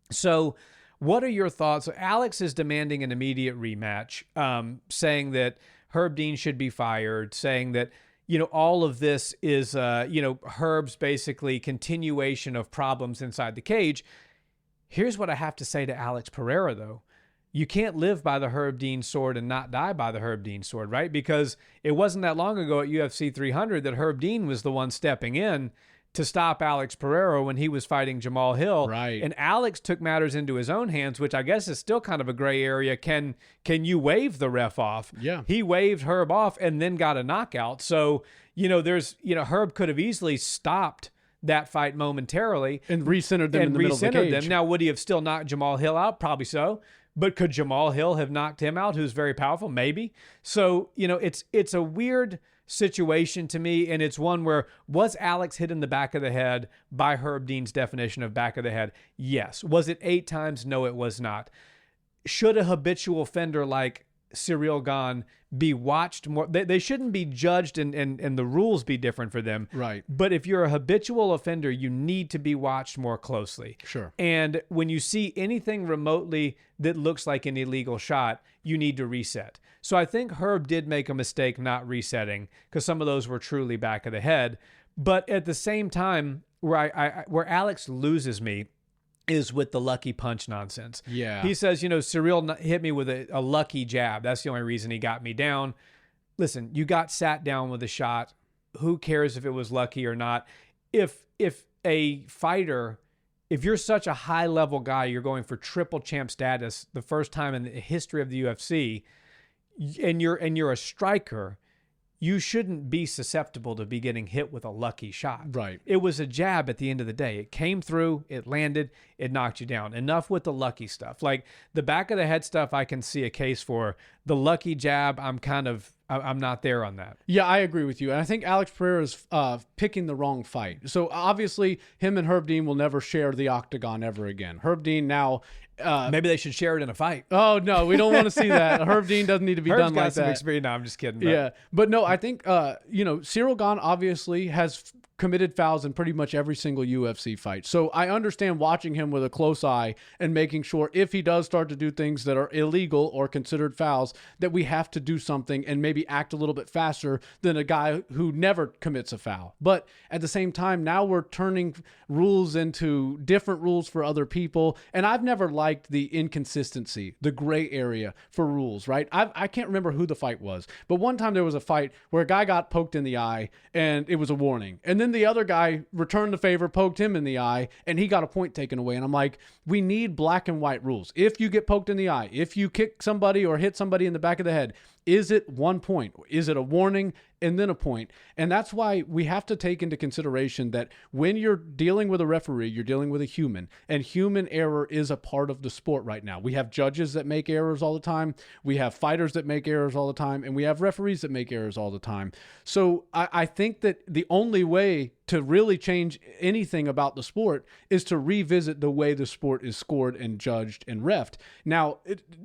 So what are your thoughts? So Alex is demanding an immediate rematch, saying that Herb Dean should be fired, saying that, all of this is, Herb's basically continuation of problems inside the cage. Here's what I have to say to Alex Pereira, though. You can't live by the Herb Dean sword and not die by the Herb Dean sword, right? Because it wasn't that long ago at UFC 300 that Herb Dean was the one stepping in to stop Alex Pereira when he was fighting Jamal Hill. Right. And Alex took matters into his own hands, which I guess is still kind of a gray area. Can you wave the ref off? Yeah. He waved Herb off and then got a knockout. So, Herb could have easily stopped that fight momentarily and recentered them in the middle of the cage. Now, would he have still knocked Jamal Hill out? Probably so. But could Jamal Hill have knocked him out, who's very powerful? Maybe. So, it's a weird situation to me, and it's one where, was Alex hit in the back of the head by Herb Dean's definition of back of the head? Yes. Was it 8 times? No, it was not. Should a habitual offender like Ciryl Gane be watched more? They shouldn't be judged and the rules be different for them. Right. But if you're a habitual offender, you need to be watched more closely. Sure. And when you see anything remotely that looks like an illegal shot, you need to reset. So I think Herb did make a mistake not resetting, because some of those were truly back of the head. But at the same time, where Alex loses me is with the lucky punch nonsense. Yeah. He says, Ciryl hit me with a lucky jab. That's the only reason he got me down. Listen, you got sat down with a shot. Who cares if it was lucky or not? If a fighter, if you're such a high-level guy, you're going for triple champ status the first time in the history of the UFC, and you're a striker, you shouldn't be susceptible to be getting hit with a lucky shot. Right. It was a jab at the end of the day. It came through, it landed, it knocked you down. Enough with the lucky stuff. Like the back of the head stuff, I can see a case for. The lucky jab, I'm not there on that. Yeah, I agree with you. And I think Alex Pereira is picking the wrong fight. So obviously him and Herb Dean will never share the octagon ever again. Herb Dean now... maybe they should share it in a fight. Oh, no, we don't want to see that. Herb Dean doesn't need to be Herb's done got like some that. Experience. No, I'm just kidding. But. Yeah, but no, I think, Ciryl Gane obviously has committed fouls in pretty much every single UFC fight. So I understand watching him with a close eye and making sure if he does start to do things that are illegal or considered fouls, that we have to do something and maybe act a little bit faster than a guy who never commits a foul. But at the same time, now we're turning rules into different rules for other people. And I've never liked the inconsistency, the gray area for rules, right? I can't remember who the fight was, but one time there was a fight where a guy got poked in the eye and it was a warning. And then the other guy returned the favor, poked him in the eye, and he got a point taken away. And I'm like, we need black and white rules. If you get poked in the eye, if you kick somebody or hit somebody in the back of the head, is it 1 point? Is it a warning and then a point? And that's why we have to take into consideration that when you're dealing with a referee, you're dealing with a human, and human error is a part of the sport right now. We have judges that make errors all the time. We have fighters that make errors all the time, and we have referees that make errors all the time. So I think that the only way to really change anything about the sport is to revisit the way the sport is scored and judged and reffed. Now,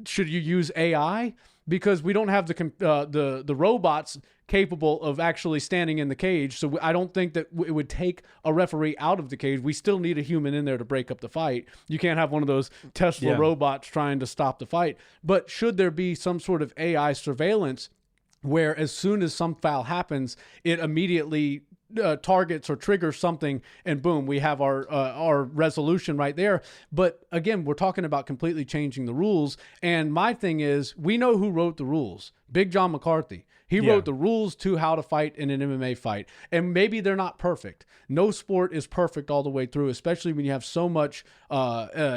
should you use AI? Because we don't have the robots capable of actually standing in the cage. So I don't think that it would take a referee out of the cage. We still need a human in there to break up the fight. You can't have one of those Tesla robots trying to stop the fight. But should there be some sort of AI surveillance where as soon as some foul happens, it immediately targets or triggers something, and boom, we have our resolution right there. But again, we're talking about completely changing the rules. And my thing is, we know who wrote the rules. Big John McCarthy. He wrote the rules to how to fight in an MMA fight. And maybe they're not perfect. No sport is perfect all the way through, especially when you have so much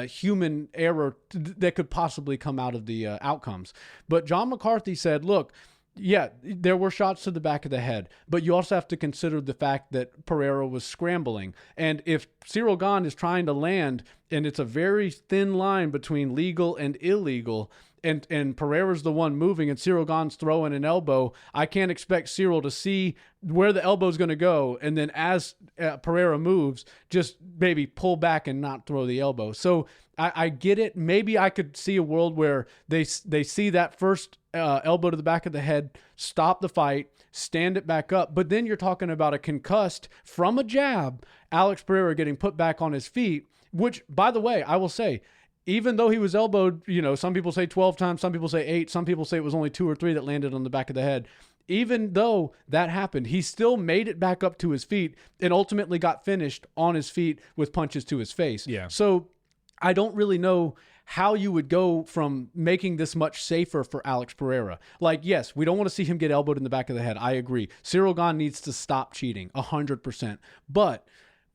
human error that could possibly come out of the outcomes. But John McCarthy said, look, Yeah, there were shots to the back of the head, but you also have to consider the fact that Pereira was scrambling. And if Ciryl Gane is trying to land, and it's a very thin line between legal and illegal, and Pereira's the one moving and Ciryl Gane's throwing an elbow, I can't expect Ciryl to see where the elbow's going to go, and then as Pereira moves, just maybe pull back and not throw the elbow. So I get it. Maybe I could see a world where they see that first elbow to the back of the head, stop the fight, stand it back up. But then you're talking about a concussed from a jab, Alex Pereira getting put back on his feet, which, by the way, I will say, even though he was elbowed, some people say 12 times, some people say 8, some people say it was only 2 or 3 that landed on the back of the head. Even though that happened, he still made it back up to his feet and ultimately got finished on his feet with punches to his face. Yeah. So I don't really know how you would go from making this much safer for Alex Pereira. Like, yes, we don't want to see him get elbowed in the back of the head. I agree. Ciryl Gane needs to stop cheating 100%. But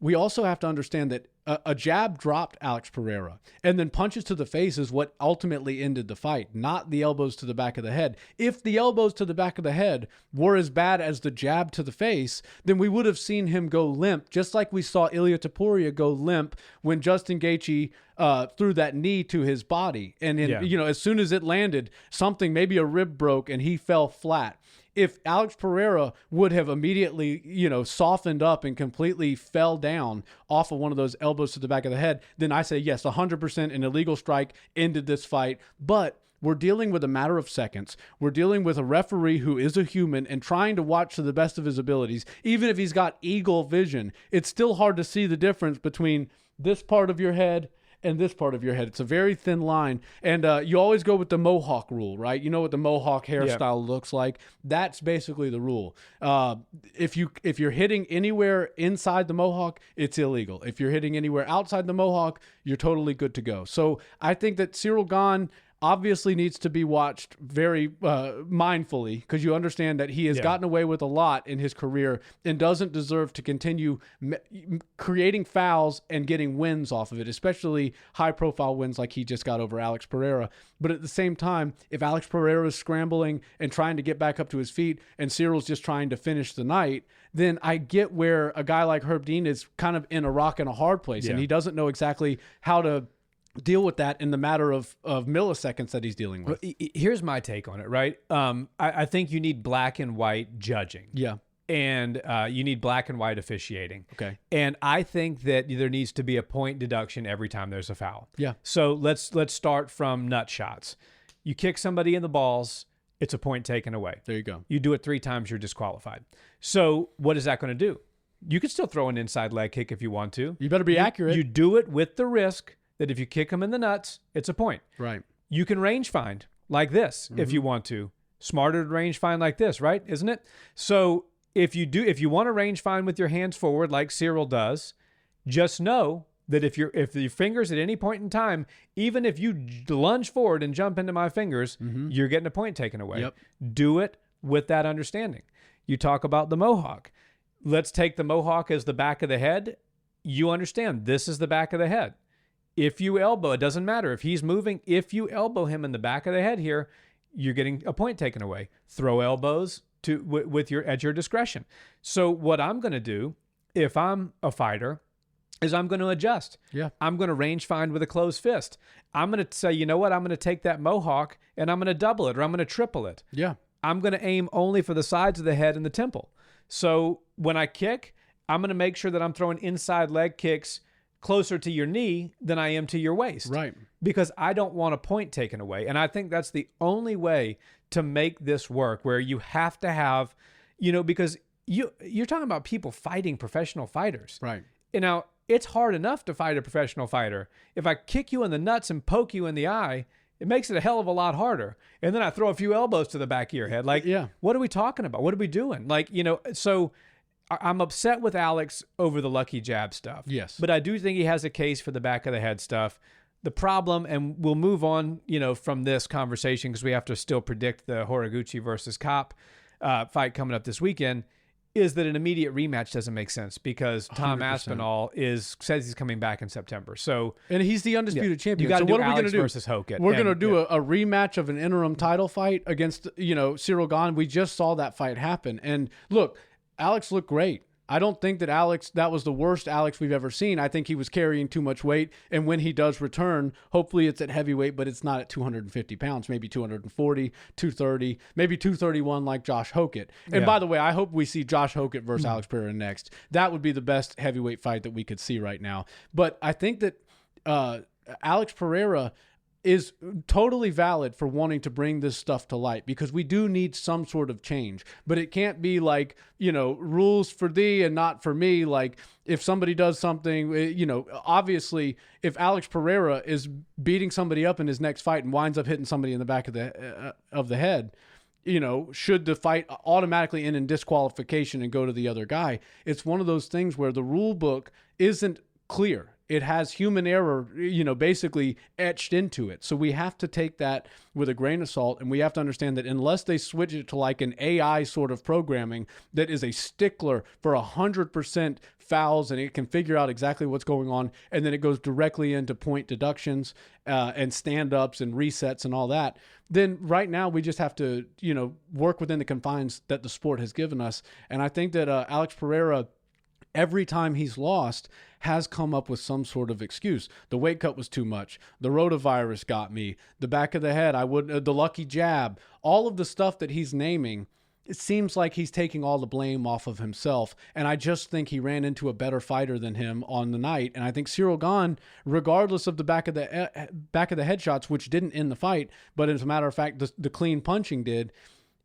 we also have to understand that a jab dropped Alex Pereira, and then punches to the face is what ultimately ended the fight, not the elbows to the back of the head. If the elbows to the back of the head were as bad as the jab to the face, then we would have seen him go limp, just like we saw Ilia Topuria go limp when Justin Gaethje threw that knee to his body. And as soon as it landed, maybe a rib broke and he fell flat. If Alex Pereira would have immediately, softened up and completely fell down off of one of those elbows to the back of the head, then I say, yes, 100% an illegal strike ended this fight. But we're dealing with a matter of seconds. We're dealing with a referee who is a human and trying to watch to the best of his abilities. Even if he's got eagle vision, it's still hard to see the difference between this part of your head and this part of your head. It's a very thin line. And you always go with the mohawk rule, right? You know what the mohawk hairstyle looks like? That's basically the rule. If you're hitting anywhere inside the mohawk, it's illegal. If you're hitting anywhere outside the mohawk, you're totally good to go. So I think that Ciryl Gane obviously needs to be watched very mindfully, because you understand that he has gotten away with a lot in his career and doesn't deserve to continue creating fouls and getting wins off of it, especially high-profile wins like he just got over Alex Pereira. But at the same time, if Alex Pereira is scrambling and trying to get back up to his feet and Cyryl's just trying to finish the night, then I get where a guy like Herb Dean is kind of in a rock and a hard place, and he doesn't know exactly how to deal with that in the matter of milliseconds that he's dealing with. Well, here's my take on it, right? I think you need black and white judging. Yeah. And you need black and white officiating. Okay. And I think that there needs to be a point deduction every time there's a foul. Yeah. So let's start from nut shots. You kick somebody in the balls, it's a point taken away. There you go. You do it 3 times, you're disqualified. So what is that going to do? You could still throw an inside leg kick if you want to. You better be accurate. You do it with the risk that if you kick them in the nuts, it's a point. Right. You can range find like this if you want to. Smarter to range find like this, right? Isn't it? So if you want to range find with your hands forward like Ciryl does, just know that if your fingers at any point in time, even if you lunge forward and jump into my fingers, you're getting a point taken away. Yep. Do it with that understanding. You talk about the mohawk. Let's take the mohawk as the back of the head. You understand this is the back of the head. If you elbow, it doesn't matter if he's moving. If you elbow him in the back of the head here, you're getting a point taken away. Throw elbows at your discretion. So what I'm going to do, if I'm a fighter, is I'm going to adjust. Yeah. I'm going to range find with a closed fist. I'm going to say, you know what? I'm going to take that mohawk and I'm going to double it or I'm going to triple it. Yeah. I'm going to aim only for the sides of the head and the temple. So when I kick, I'm going to make sure that I'm throwing inside leg kicks closer to your knee than I am to your waist. Right. Because I don't want a point taken away. And I think that's the only way to make this work, where you have to have, because you're talking about people fighting professional fighters. Right. And now it's hard enough to fight a professional fighter. If I kick you in the nuts and poke you in the eye, it makes it a hell of a lot harder. And then I throw a few elbows to the back of your head. Like, what are we talking about? What are we doing? Like, so I'm upset with Alex over the lucky jab stuff. Yes. But I do think he has a case for the back of the head stuff. The problem, and we'll move on, from this conversation because we have to still predict the Horiguchi versus Kape fight coming up this weekend. is that an immediate rematch doesn't make sense because Tom 100%. Aspinall says he's coming back in September. So and he's the undisputed champion. You got to so do what are we going Alex to do? versus Hokit. We're going to do a rematch of an interim title fight against, Ciryl Gane. We just saw that fight happen. And look, Alex looked great. I don't think that was the worst Alex we've ever seen. I think he was carrying too much weight. And when he does return, hopefully it's at heavyweight, but it's not at 250 pounds, maybe 240, 230, maybe 231 like Josh Hokit. And by the way, I hope we see Josh Hokit versus Alex Pereira next. That would be the best heavyweight fight that we could see right now. But I think that Alex Pereira is totally valid for wanting to bring this stuff to light because we do need some sort of change, but it can't be like, rules for thee and not for me. Like if somebody does something, obviously if Alex Pereira is beating somebody up in his next fight and winds up hitting somebody in the back of the head, should the fight automatically end in disqualification and go to the other guy? It's one of those things where the rule book isn't clear. It has human error, basically etched into it. So we have to take that with a grain of salt, and we have to understand that unless they switch it to like an AI sort of programming that is a stickler for 100% fouls and it can figure out exactly what's going on, and then it goes directly into point deductions and stand-ups and resets and all that, then right now we just have to, work within the confines that the sport has given us. And I think that Alex Pereira, every time he's lost, has come up with some sort of excuse. The weight cut was too much. The rotavirus got me. The back of the head, the lucky jab. All of the stuff that he's naming, it seems like he's taking all the blame off of himself. And I just think he ran into a better fighter than him on the night. And I think Ciryl Gane, regardless of the back of the head shots, which didn't end the fight, but as a matter of fact, the clean punching did,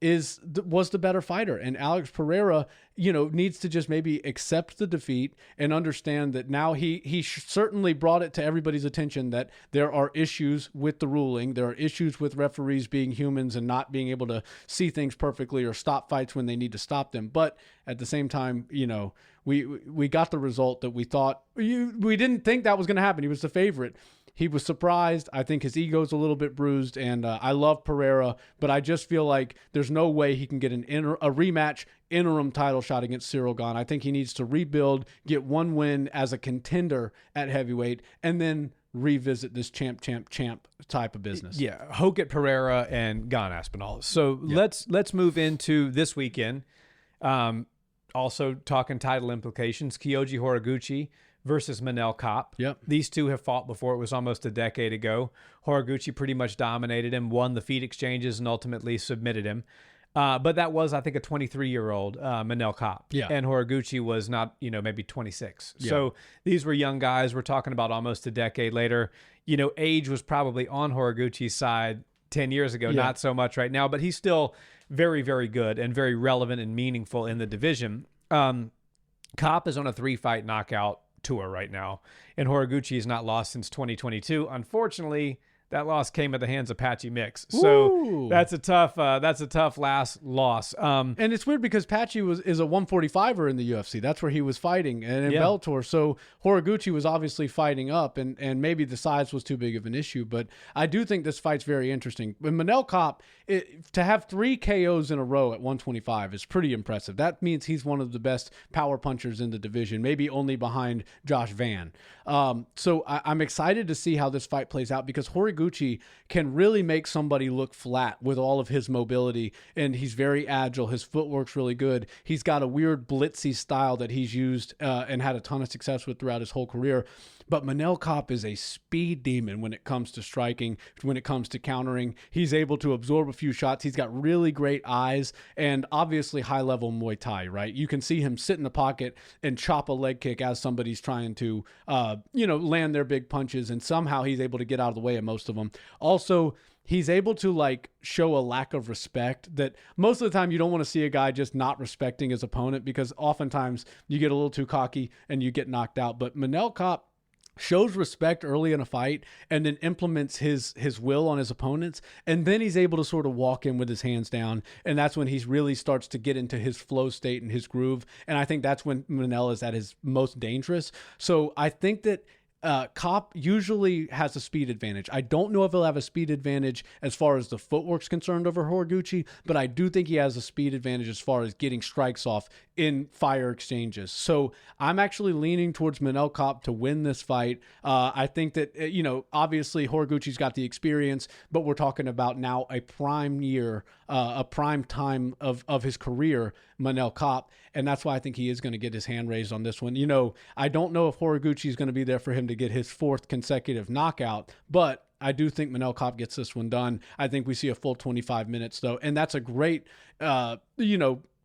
was the better fighter. And Alex Pereira, needs to just maybe accept the defeat and understand that now he certainly brought it to everybody's attention that there are issues with the ruling. There are issues with referees being humans and not being able to see things perfectly or stop fights when they need to stop them. But at the same time, we got the result that we thought. We didn't think that was going to happen. He was the favorite. He was surprised. I think his ego's a little bit bruised, and I love Pereira, but I just feel like there's no way he can get a rematch interim title shot against Ciryl Gane. I think he needs to rebuild, get one win as a contender at heavyweight, and then revisit this champ type of business. Yeah, Hokit Pereira and Gane Aspinall. So let's move into this weekend. Also talking title implications, Kyoji Horiguchi versus Manel Kape. Yep. These two have fought before. It was almost a decade ago. Horiguchi pretty much dominated him, won the feet exchanges, and ultimately submitted him. But that was, I think, a 23-year-old Manel Kape. Yeah. And Horiguchi was not, maybe 26. Yeah. So these were young guys. We're talking about almost a decade later. Age was probably on Horiguchi's side 10 years ago, not so much right now, but he's still very, very good and very relevant and meaningful in the division. Kape is on a 3-fight knockout tour right now, and Horiguchi has not lost since 2022. Unfortunately, that loss came at the hands of Patchy Mix. So Ooh. that's a tough last loss. And it's weird because Patchy is a 145er in the UFC. That's where he was fighting, and in Bellator. So Horiguchi was obviously fighting up, and maybe the size was too big of an issue. But I do think this fight's very interesting. But Manel Kape, to have 3 KOs in a row at 125 is pretty impressive. That means he's one of the best power punchers in the division, maybe only behind Josh Van. So I'm excited to see how this fight plays out because Horiguchi can really make somebody look flat with all of his mobility, and he's very agile. His footwork's really good. He's got a weird blitzy style that he's used and had a ton of success with throughout his whole career. But Manel Kape is a speed demon when it comes to striking, when it comes to countering. He's able to absorb a few shots. He's got really great eyes and obviously high-level Muay Thai, right? You can see him sit in the pocket and chop a leg kick as somebody's trying to, land their big punches, and somehow he's able to get out of the way of most of them. Also, he's able to show a lack of respect that most of the time you don't want to see a guy just not respecting his opponent because oftentimes you get a little too cocky and you get knocked out. But Manel Kape shows respect early in a fight and then implements his will on his opponents, and then he's able to sort of walk in with his hands down, and that's when he really starts to get into his flow state and his groove, and I think that's when Manel is at his most dangerous. So I think that Kape usually has a speed advantage. I don't know if he'll have a speed advantage as far as the footwork's concerned over Horiguchi, but I do think he has a speed advantage as far as getting strikes off in fire exchanges. So I'm actually leaning towards Manel Kape to win this fight. I think that, obviously Horiguchi's got the experience, but we're talking about now a prime year, a prime time of his career, Manel Kape. And that's why I think he is going to get his hand raised on this one. I don't know if Horiguchi is going to be there for him to get his 4th consecutive knockout, but I do think Manel Kape gets this one done. I think we see a full 25 minutes though. And that's a great,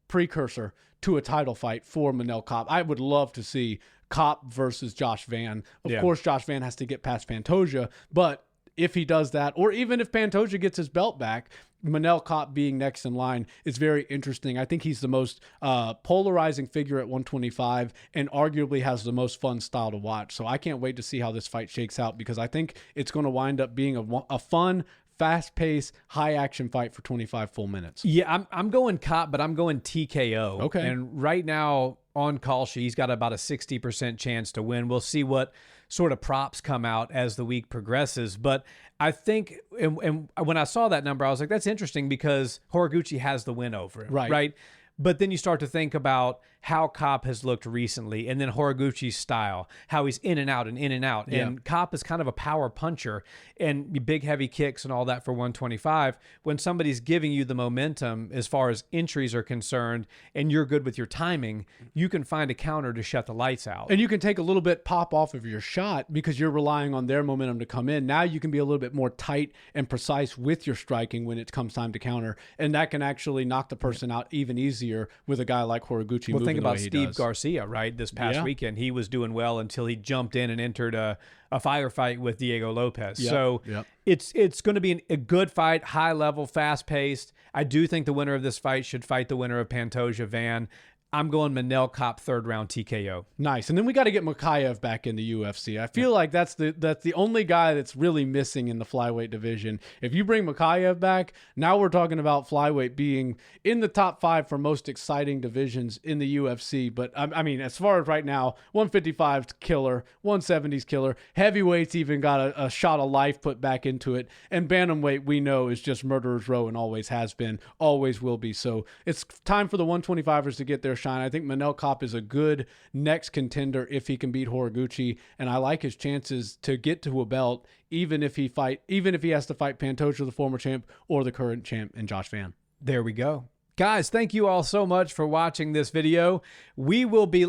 precursor to a title fight for Manel Kape. I would love to see Kape versus Josh Van. Of course, Josh Van has to get past Pantoja, but if he does that, or even if Pantoja gets his belt back, Manel Kape being next in line is very interesting. I think he's the most polarizing figure at 125 and arguably has the most fun style to watch. So I can't wait to see how this fight shakes out, because I think it's going to wind up being a fun, fast-paced, high-action fight for 25 full minutes. Yeah, I'm going Kape, but I'm going TKO. Okay. And right now on call sheet, he's got about a 60% chance to win. We'll see what sort of props come out as the week progresses. But I think, and when I saw that number, I was like, that's interesting because Horiguchi has the win over him. Right. But then you start to think about how Kape has looked recently, and then Horiguchi's style, how he's in and out and in and out. Yeah. And Kape is kind of a power puncher and big, heavy kicks and all that for 125. When somebody's giving you the momentum as far as entries are concerned, and you're good with your timing, you can find a counter to shut the lights out. And you can take a little bit pop off of your shot because you're relying on their momentum to come in. Now you can be a little bit more tight and precise with your striking when it comes time to counter. And that can actually knock the person out even easier with a guy like Horiguchi. Well, think about Steve Garcia, right? This past weekend, he was doing well until he jumped in and entered a firefight with Diego Lopez. So it's going to be a good fight, high level, fast paced. I do think the winner of this fight should fight the winner of Pantoja Van. I'm going Manel Kape 3rd round TKO. Nice. And then we got to get Makhachev back in the UFC. I feel like that's the only guy that's really missing in the flyweight division. If you bring Makhachev back, now we're talking about flyweight being in the top 5 for most exciting divisions in the UFC. But I mean, as far as right now, 155's killer, 170's killer. Heavyweight's even got a shot of life put back into it. And bantamweight, we know, is just murderer's row and always has been, always will be. So it's time for the 125ers to get their shine. I think Manel Kape is a good next contender if he can beat Horiguchi, and I like his chances to get to a belt, even if he has to fight Pantoja, the former champ, or the current champ, and Josh Van. There we go. Guys, thank you all so much for watching this video. I will be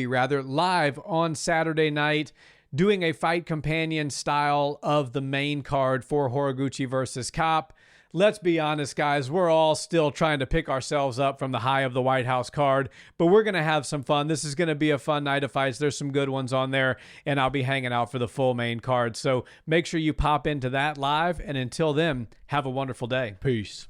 live on Saturday night doing a fight companion style of the main card for Horiguchi versus Kape. Let's be honest, guys, we're all still trying to pick ourselves up from the high of the White House card, but we're going to have some fun. This is going to be a fun night of fights. There's some good ones on there, and I'll be hanging out for the full main card. So make sure you pop into that live, and until then, have a wonderful day. Peace.